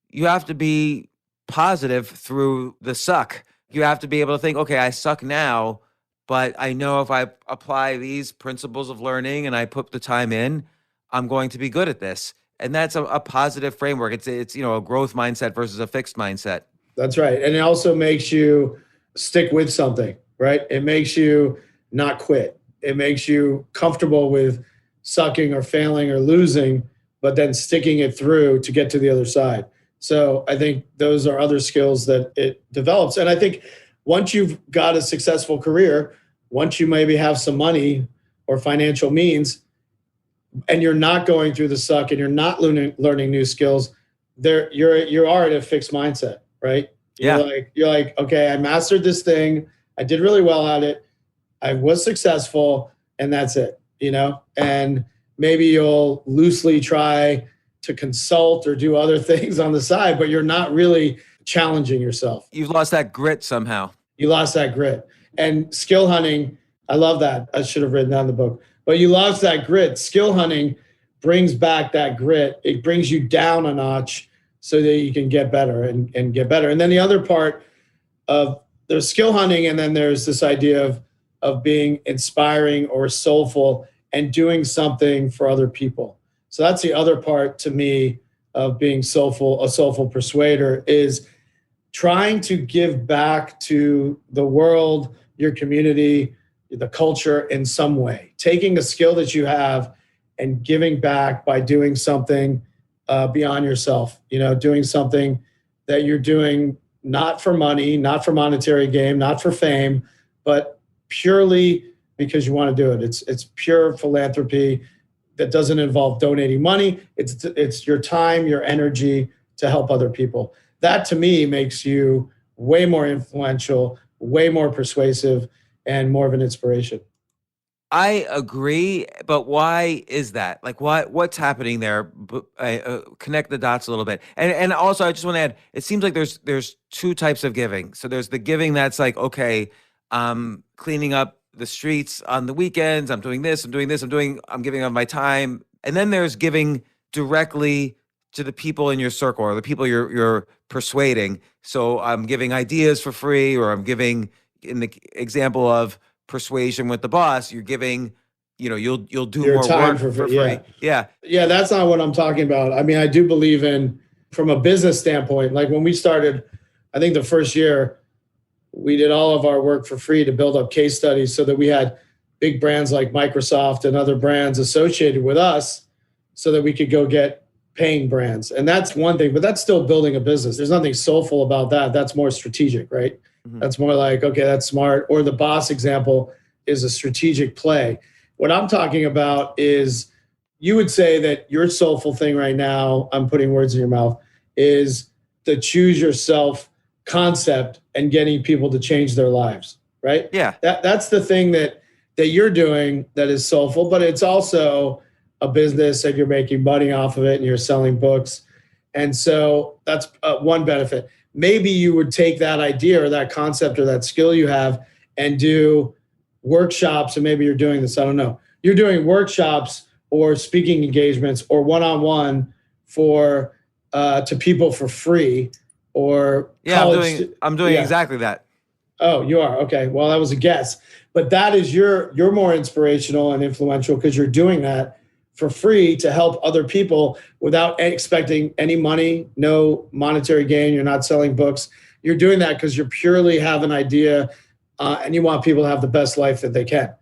you have to be positive through the suck. You have to be able to think, okay, I suck now, but I know if I apply these principles of learning and I put the time in, I'm going to be good at this. And that's a positive framework. It's a growth mindset versus a fixed mindset. That's right. And it also makes you stick with something, right? It makes you not quit. It makes you comfortable with sucking or failing or losing, but then sticking it through to get to the other side. So I think those are other skills that it develops. And I think once you've got a successful career, once you maybe have some money or financial means, and you're not going through the suck and you're not learning new skills, you are at a fixed mindset, right? You're like, okay, I mastered this thing. I did really well at it. I was successful, and that's it, And maybe you'll loosely try to consult or do other things on the side, but you're not really challenging yourself. You've lost that grit somehow. You lost that grit. And skill hunting, I love that. I should have written down the book. But you lost that grit. Skill hunting brings back that grit. It brings you down a notch so that you can get better and get better. And then the other part of there's skill hunting, and then there's this idea of being inspiring or soulful and doing something for other people. So that's the other part to me of being a soulful persuader, is trying to give back to the world, your community, the culture in some way, taking a skill that you have and giving back by doing something beyond yourself, doing something that you're doing not for money, not for monetary gain, not for fame, but purely because you want to do it. It's pure philanthropy that doesn't involve donating money. It's your time, your energy to help other people. That to me makes you way more influential, way more persuasive, and more of an inspiration. I agree, but why is that? Like, what's happening there? Connect the dots a little bit. And also, I just want to add, it seems like there's two types of giving. So there's the giving that's like, okay, I'm cleaning up the streets on the weekends. I'm doing this. I'm giving of my time. And then there's giving directly to the people in your circle or the people you're persuading. So I'm giving ideas for free, or I'm giving, in the example of persuasion with the boss, you're giving, you'll do your more time work for free. Yeah. That's not what I'm talking about. I mean, I do believe in, from a business standpoint, like when we started, I think the first year we did all of our work for free to build up case studies so that we had big brands like Microsoft and other brands associated with us so that we could go get paying brands. And that's one thing, but that's still building a business. There's nothing soulful about that. That's more strategic, right? Mm-hmm. That's more like, okay, that's smart. Or the boss example is a strategic play. What I'm talking about is, you would say that your soulful thing right now, I'm putting words in your mouth, is the choose yourself concept and getting people to change their lives, right? Yeah. That's the thing that you're doing that is soulful, but it's also a business and you're making money off of it and you're selling books. And so that's one benefit. Maybe you would take that idea or that concept or that skill you have and do workshops, and maybe you're doing this, I don't know. You're doing workshops or speaking engagements or one-on-one for to people for free, or I'm doing exactly that. Oh, you are? Okay. Well, that was a guess. But that is you're more inspirational and influential because you're doing that for free to help other people without expecting any money, no monetary gain. You're not selling books. You're doing that because you purely have an idea and you want people to have the best life that they can.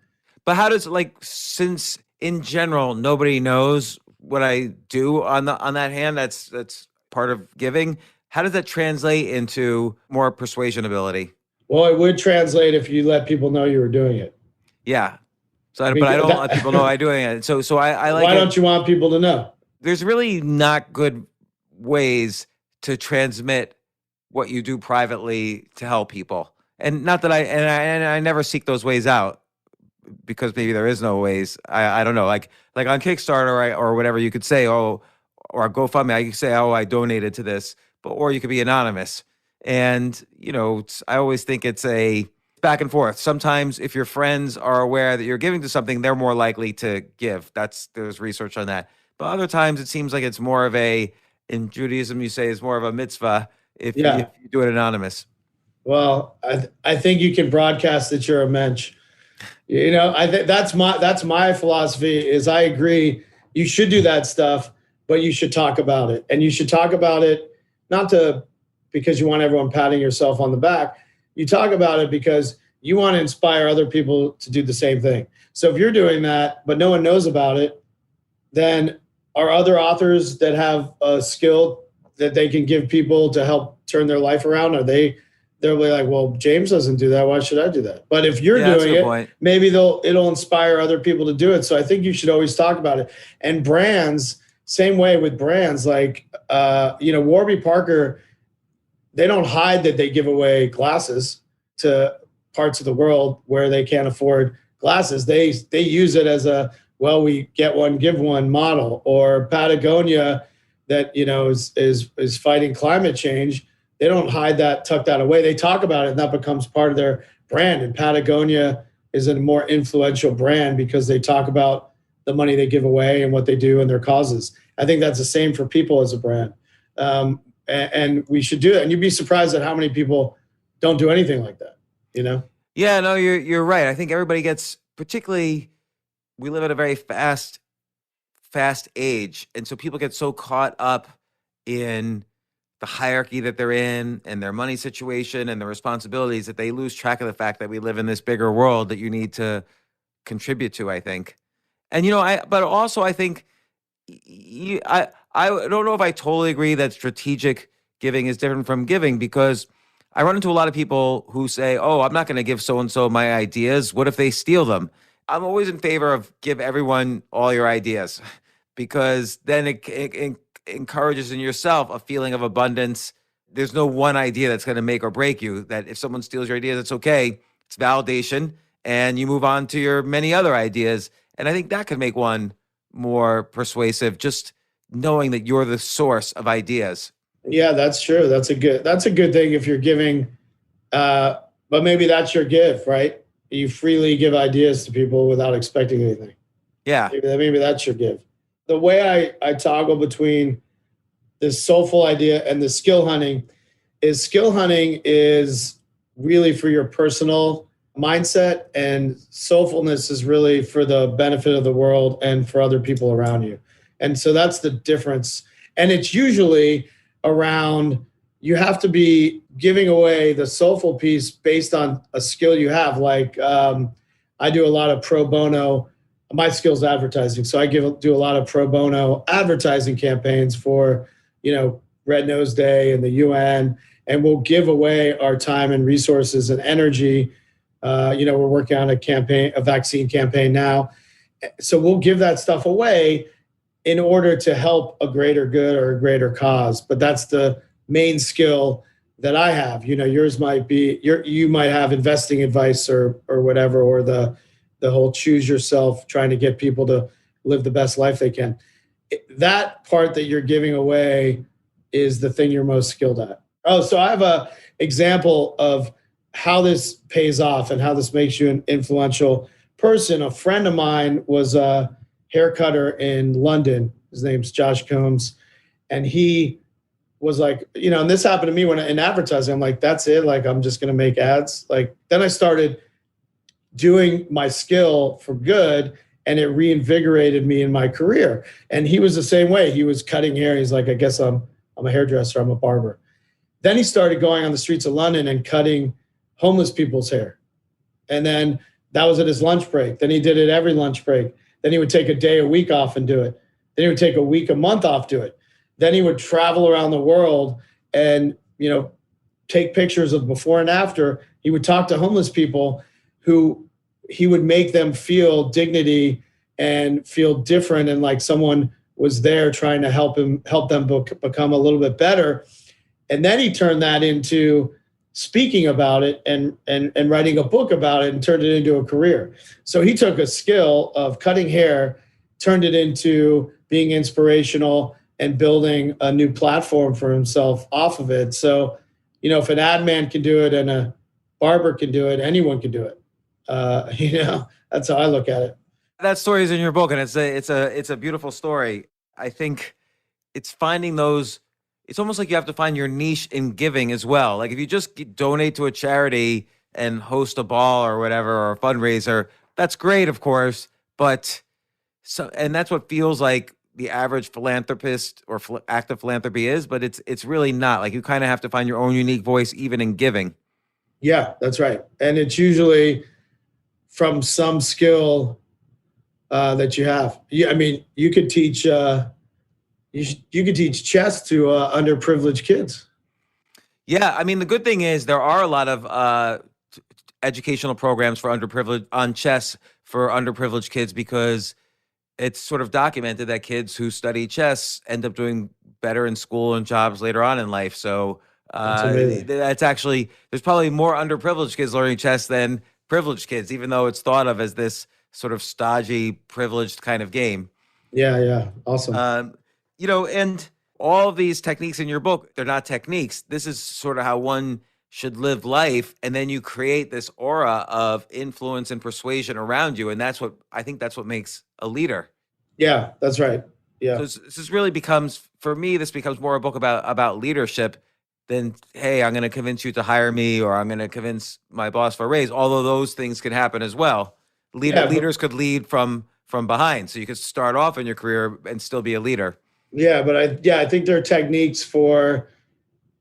But how does, since in general, nobody knows what I do on that hand, that's part of giving. How does that translate into more persuasion ability? Well, it would translate if you let people know you were doing it. Yeah. But I don't let people know I'm doing it. So I like. Why don't you want people to know? There's really not good ways to transmit what you do privately to help people, and not that I never seek those ways out, because maybe there is no ways. I don't know. Like on Kickstarter or whatever, you could say, or GoFundMe, I could say, I donated to this, or you could be anonymous. And I always think it's a back and forth. Sometimes if your friends are aware that you're giving to something, they're more likely to give. There's research on that. But other times it seems like it's more of in Judaism, you say it's more of a mitzvah if you do it anonymous. Well, I think you can broadcast that you're a mensch. I think that's my philosophy is I agree. You should do that stuff, but you should talk about it. And you should talk about it not because you want everyone patting yourself on the back. you talk about it because you want to inspire other people to do the same thing. So if you're doing that, but no one knows about it, then are other authors that have a skill that they can give people to help turn their life around? They'll be like, well, James doesn't do that. Why should I do that? But if you're doing it, point. maybe it'll inspire other people to do it. So I think you should always talk about it. And brands, same way with brands, like, Warby Parker, they don't hide that they give away glasses to parts of the world where they can't afford glasses. They use it as we get one, give one model. Or Patagonia, that is fighting climate change. They don't hide that, tuck that away. They talk about it, and that becomes part of their brand. And Patagonia is a more influential brand because they talk about the money they give away and what they do and their causes. I think that's the same for people as a brand. And we should do that. And you'd be surprised at how many people don't do anything like that, Yeah, no, you're right. I think everybody gets, particularly, we live at a very fast age. And so people get so caught up in the hierarchy that they're in and their money situation and the responsibilities that they lose track of the fact that we live in this bigger world that you need to contribute to, I think. And, but also I think I don't know if I totally agree that strategic giving is different from giving, because I run into a lot of people who say, oh, I'm not going to give so-and-so my ideas. What if they steal them? I'm always in favor of give everyone all your ideas, because then it encourages in yourself a feeling of abundance. There's no one idea that's going to make or break you, that if someone steals your ideas, it's okay. It's validation, and you move on to your many other ideas. And I think that could make one more persuasive, just knowing that you're the source of ideas. Yeah, that's true. That's a good thing if you're giving, but maybe that's your gift, right? You freely give ideas to people without expecting anything. Yeah. Maybe that's your gift. The way I toggle between this soulful idea and the skill hunting is really for your personal mindset, and soulfulness is really for the benefit of the world and for other people around you. And so that's the difference. And it's usually around, you have to be giving away the soulful piece based on a skill you have. Like, I do a lot of pro bono. My skill is advertising. So I do a lot of pro bono advertising campaigns for, Red Nose Day and the UN, and we'll give away our time and resources and energy. We're working on a vaccine campaign now. So we'll give that stuff away in order to help a greater good or a greater cause. But that's the main skill that I have. Yours might be, you might have investing advice or whatever, or the whole choose yourself, trying to get people to live the best life they can. That part that you're giving away is the thing you're most skilled at. Oh, so I have a example of how this pays off and how this makes you an influential person. A friend of mine was a hair cutter in London. His name's Josh Combs. And he was like, and this happened to me when in advertising. I'm like, that's it. Like, I'm just going to make ads. Like, then I started doing my skill for good, and it reinvigorated me in my career. And he was the same way. He was cutting hair. He's like, I guess I'm a hairdresser. I'm a barber. Then he started going on the streets of London and cutting homeless people's hair. And then that was at his lunch break. Then he did it every lunch break. Then he would take a day a week off and do it. Then he would take a week, a month off, do it. Then he would travel around the world and, take pictures of before and after. He would talk to homeless people who he would make them feel dignity and feel different, and like someone was there trying to help them become a little bit better. And then he turned that into speaking about it and writing a book about it and turned it into a career. So he took a skill of cutting hair, turned it into being inspirational and building a new platform for himself off of it. So, if an ad man can do it and a barber can do it, anyone can do it. That's how I look at it. That story is in your book, and it's a beautiful story. I think it's finding those. It's almost like you have to find your niche in giving as well. Like if you just donate to a charity and host a ball or whatever, or a fundraiser, that's great, of course. But and that's what feels like the average philanthropist or act of philanthropy is, but it's really not. Like you kind of have to find your own unique voice even in giving. Yeah, that's right. And it's usually from some skill that you have. I mean, you could teach you could teach chess to underprivileged kids. Yeah, I mean, the good thing is there are a lot of educational programs for underprivileged on chess for underprivileged kids because it's sort of documented that kids who study chess end up doing better in school and jobs later on in life. So That's amazing. that's actually there's probably more underprivileged kids learning chess than privileged kids, even though it's thought of as this sort of stodgy, privileged kind of game. Yeah, yeah, awesome. And all of these techniques in your book, they're not techniques. This is sort of how one should live life. And then you create this aura of influence and persuasion around you. And that's what makes a leader. Yeah, that's right. Yeah. So this really becomes, for me, this becomes more a book about leadership than, hey, I'm going to convince you to hire me or I'm going to convince my boss for a raise. Although those things can happen as well. Leaders could lead from behind. So you could start off in your career and still be a leader. Yeah, but I think there are techniques for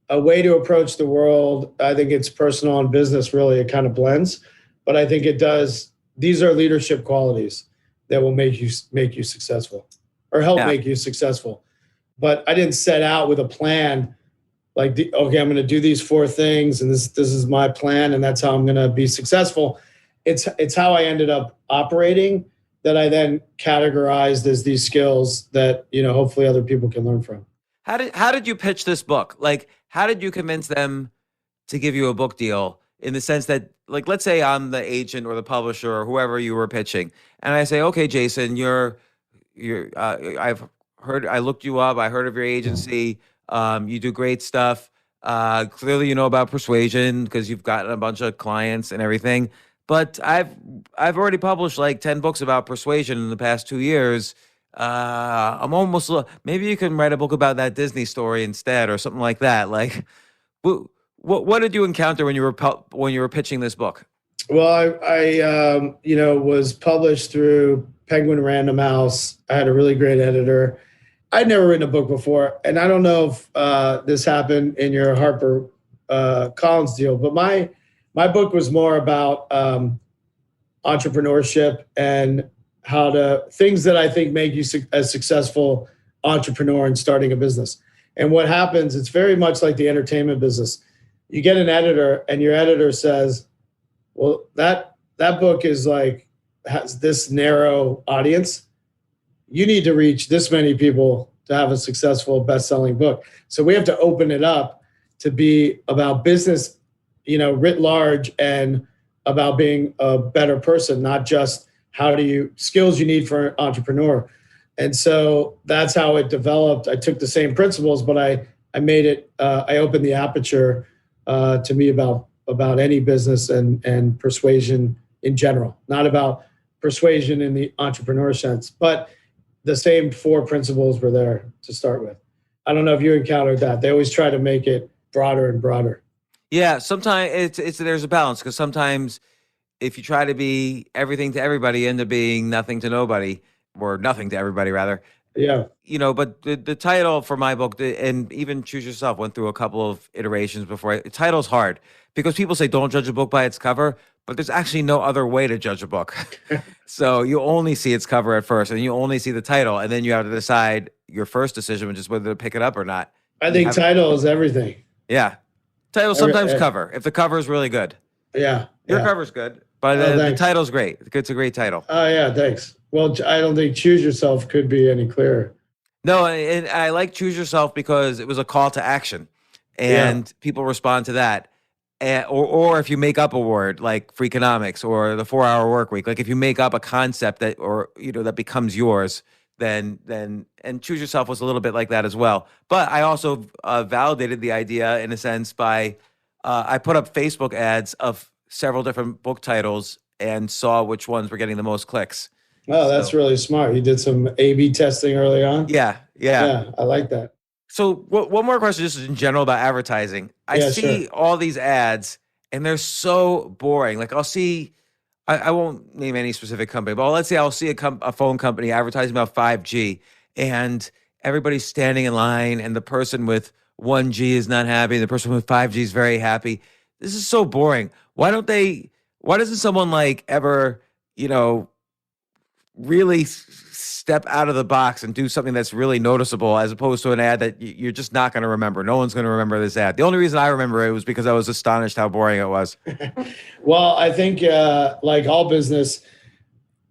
a way to approach the world. I think it's personal and business, really. It kind of blends, but I think it does. These are leadership qualities that will make you successful or help make you successful. But I didn't set out with a plan like, okay, I'm going to do these 4 things and this is my plan and that's how I'm going to be successful. It's how I ended up operating that I then categorized as these skills that, hopefully other people can learn from. How did you pitch this book? Like, how did you convince them to give you a book deal in the sense that, like, let's say I'm the agent or the publisher or whoever you were pitching. And I say, okay, Jason, I looked you up. I heard of your agency. You do great stuff. Clearly you know about persuasion because you've gotten a bunch of clients and everything. But I've already published like 10 books about persuasion in the past 2 years. I'm almost maybe you can write a book about that Disney story instead or something like that. Like, what did you encounter when you were pitching this book? Well, I was published through Penguin Random House. I had a really great editor. I'd never written a book before, and I don't know if this happened in your Harper Collins deal, but my book was more about entrepreneurship and things that I think make you a successful entrepreneur in starting a business. And what happens, it's very much like the entertainment business. You get an editor and your editor says, well, that book has this narrow audience. You need to reach this many people to have a successful best-selling book. So we have to open it up to be about business, writ large and about being a better person, not just skills you need for an entrepreneur. And so that's how it developed. I took the same principles, but I made it, I opened the aperture to me about any business and persuasion in general, not about persuasion in the entrepreneur sense, but the same 4 principles were there to start with. I don't know if you encountered that. They always try to make it broader and broader. Yeah, sometimes there's a balance because sometimes if you try to be everything to everybody, you end up being nothing to nobody or nothing to everybody rather. Yeah. But the title for my book and even Choose Yourself went through a couple of iterations before. The title's hard because people say don't judge a book by its cover, but there's actually no other way to judge a book. So you only see its cover at first and you only see the title and then you have to decide your first decision, which is whether to pick it up or not. I think title is everything. Yeah. Title sometimes cover, if the cover is really good. Yeah. Your cover's good, but the title's great. It's a great title. Oh, yeah, thanks. Well, I don't think Choose Yourself could be any clearer. No, and I like Choose Yourself because it was a call to action, and people respond to that. Or if you make up a word like Freakonomics or the 4-hour work week, like if you make up a concept that becomes yours, then and Choose Yourself was a little bit like that as well. But I also validated the idea in a sense by I put up Facebook ads of several different book titles and saw which ones were getting the most clicks. Oh, that's really smart. You did some A/B testing early on? Yeah. I like that. So one more question just in general about advertising. I see all these ads and they're so boring. Like I'll see, I won't name any specific company, but let's say I'll see a phone company advertising about 5G and everybody's standing in line and the person with 1G is not happy. The person with 5G is very happy. this is so boring. Why doesn't someone like ever, really step out of the box and do something that's really noticeable as opposed to an ad that you're just not going to remember. No one's going to remember this ad. The only reason I remember it was because I was astonished how boring it was. Well, I think like all business,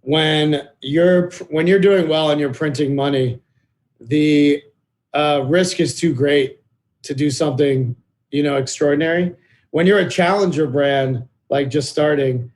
when you're doing well and you're printing money, the risk is too great to do something, extraordinary. When you're a challenger brand, like just starting,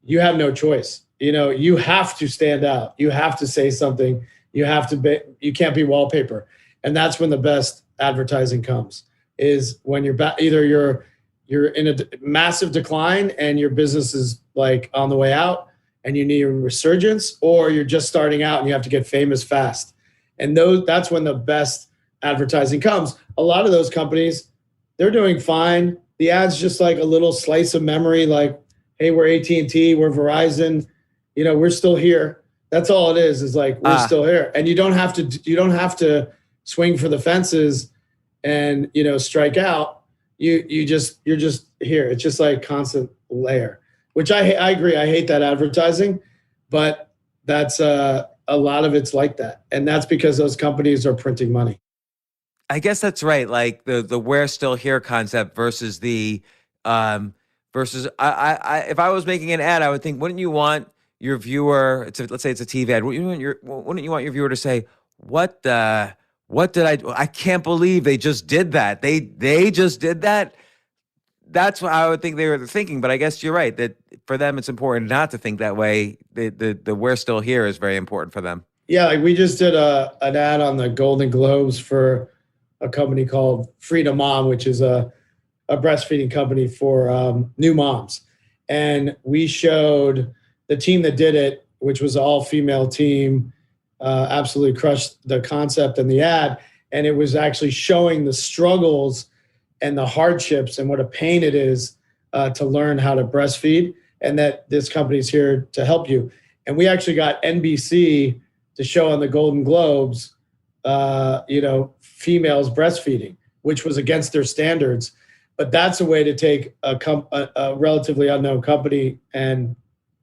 you have no choice. You have to stand out. You have to say something. You can't be wallpaper. And that's when the best advertising comes, is when either you're in a massive decline and your business is like on the way out and you need a resurgence, or you're just starting out and you have to get famous fast. And that's when the best advertising comes. A lot of those companies, they're doing fine. The ad's just like a little slice of memory, like, hey, we're AT&T, we're Verizon, we're still here. That's all it is like, we're still here. And you don't have to swing for the fences and, strike out. You're just here. It's just like constant layer, which I agree. I hate that advertising, but that's a lot of it's like that. And that's because those companies are printing money. I guess that's right. Like the "we're still here" concept versus the versus I if I was making an ad, I would think, wouldn't you want your viewer? Let's say it's a TV ad. Wouldn't you want your viewer to say, what did I do? I can't believe they just did that. They just did that. That's what I would think they were thinking. But I guess you're right that for them it's important not to think that way. The "we're still here" is very important for them. Yeah, like we just did an ad on the Golden Globes for a company called Freedom Mom, which is a breastfeeding company for new moms. And we showed the team that did it, which was an all-female team, absolutely crushed the concept and the ad. And it was actually showing the struggles and the hardships and what a pain it is to learn how to breastfeed, and that this company's here to help you. And we actually got NBC to show on the Golden Globes, females breastfeeding, which was against their standards. But that's a way to take a relatively unknown company and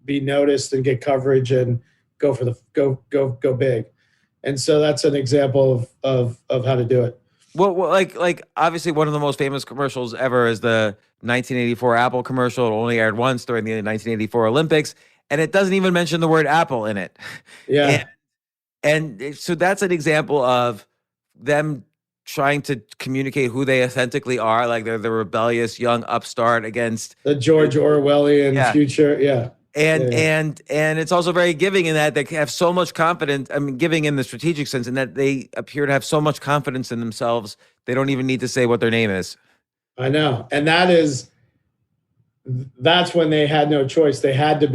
be noticed and get coverage and go for go big. And so that's an example of how to do it. Well, like obviously one of the most famous commercials ever is the 1984 Apple commercial. It only aired once during the 1984 Olympics, and it doesn't even mention the word Apple in it. Yeah. And so that's an example of them trying to communicate who they authentically are. Like they're the rebellious young upstart against the George Orwellian future. Yeah. And it's also very giving in that they have so much confidence. I mean, giving in the strategic sense, in that they appear to have so much confidence in themselves, they don't even need to say what their name is. I know. And that's when they had no choice. They had to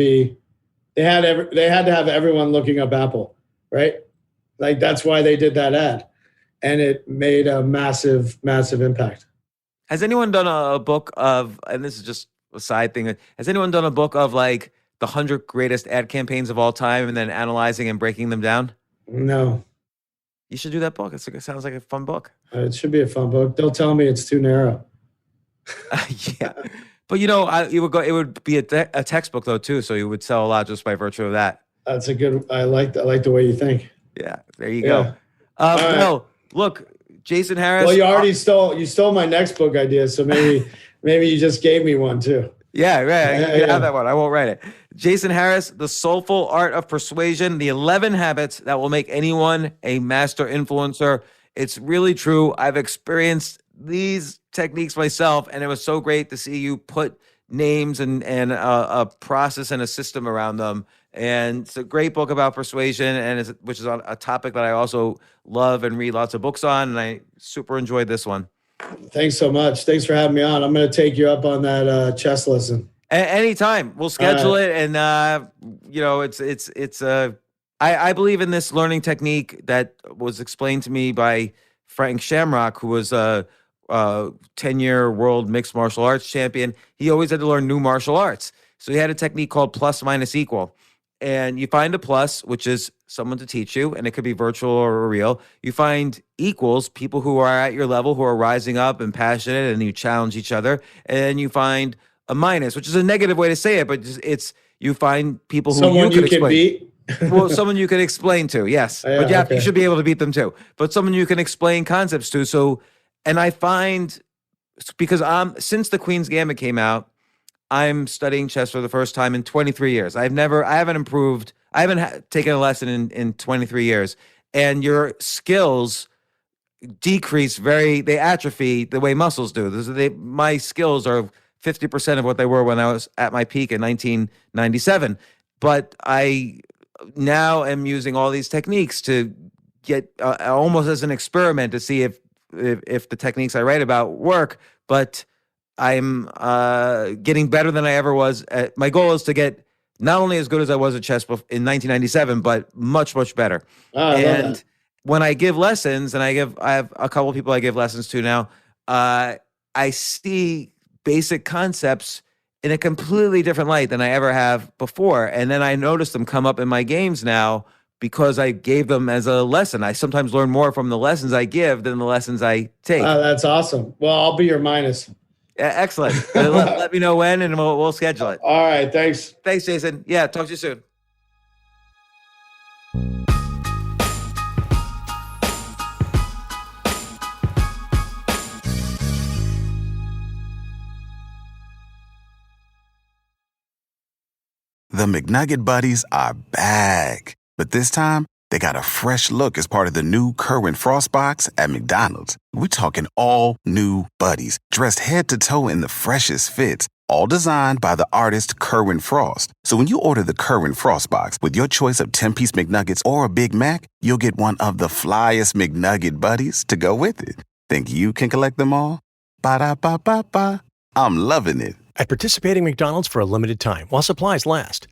have everyone looking up Apple, right? Like that's why they did that ad. And it made a massive, massive impact. Has anyone done a book of, and this is just a side thing, has anyone done a book of like the 100 greatest ad campaigns of all time and then analyzing and breaking them down? No. You should do that book. It sounds like a fun book. It should be a fun book. They'll tell me it's too narrow. Yeah. But it would be a textbook though too, so you would sell a lot just by virtue of that. That's a good, I like the way you think. Yeah, there you go. Well, look, Jason Harris. Well, you already stole my next book idea, so maybe you just gave me one too. Yeah, right. You can have that one. I won't write it. Jason Harris, The Soulful Art of Persuasion, the 11 habits that will make anyone a master influencer. It's really true. I've experienced these techniques myself, and it was so great to see you put names and a process and a system around them. And it's a great book about persuasion, which is on a topic that I also love and read lots of books on, and I super enjoyed this one. Thanks so much. Thanks for having me on. I'm going to take you up on that chess lesson. Anytime. We'll schedule it, and I believe in this learning technique that was explained to me by Frank Shamrock, who was a 10-year world mixed martial arts champion. He always had to learn new martial arts. So he had a technique called plus minus equal. and you find a plus, which is someone to teach you, and it could be virtual or real. You find equals, people who are at your level, who are rising up and passionate, and you challenge each other. And you find a minus, which is a negative way to say it, but it's you find people who Someone you you can can explain. beat. Well, someone you can explain to, yes. Yeah, But yeah, okay. you should be able to beat them too. But someone you can explain concepts to. So, and I find, because since the Queen's Gambit came out, I'm studying chess for the first time in 23 years. I haven't improved. I haven't taken a lesson in 23 years. And your skills decrease they atrophy the way muscles do. My skills are 50% of what they were when I was at my peak in 1997. But I now am using all these techniques to get almost as an experiment to see if the techniques I write about work. But I'm getting better than I ever was. My goal is to get not only as good as I was at chess in 1997, but much, much better. Oh, I love And that. when I give lessons, and I have a couple of people I give lessons to now, I see basic concepts in a completely different light than I ever have before. And then I notice them come up in my games now because I gave them as a lesson. I sometimes learn more from the lessons I give than the lessons I take. Wow, that's awesome. Well, I'll be your minus. Excellent. Let me know when, and we'll schedule it. All right. Thanks. Thanks, Jason. Yeah, talk to you soon. The McNugget Buddies are back. But this time, they got a fresh look as part of the new Current Frost box at McDonald's. We're talking all new buddies, dressed head to toe in the freshest fits, all designed by the artist Current Frost. So when you order the Current Frost box with your choice of 10-piece McNuggets or a Big Mac, you'll get one of the flyest McNugget Buddies to go with it. Think you can collect them all? Ba-da-ba-ba-ba. I'm loving it. At participating McDonald's for a limited time while supplies last.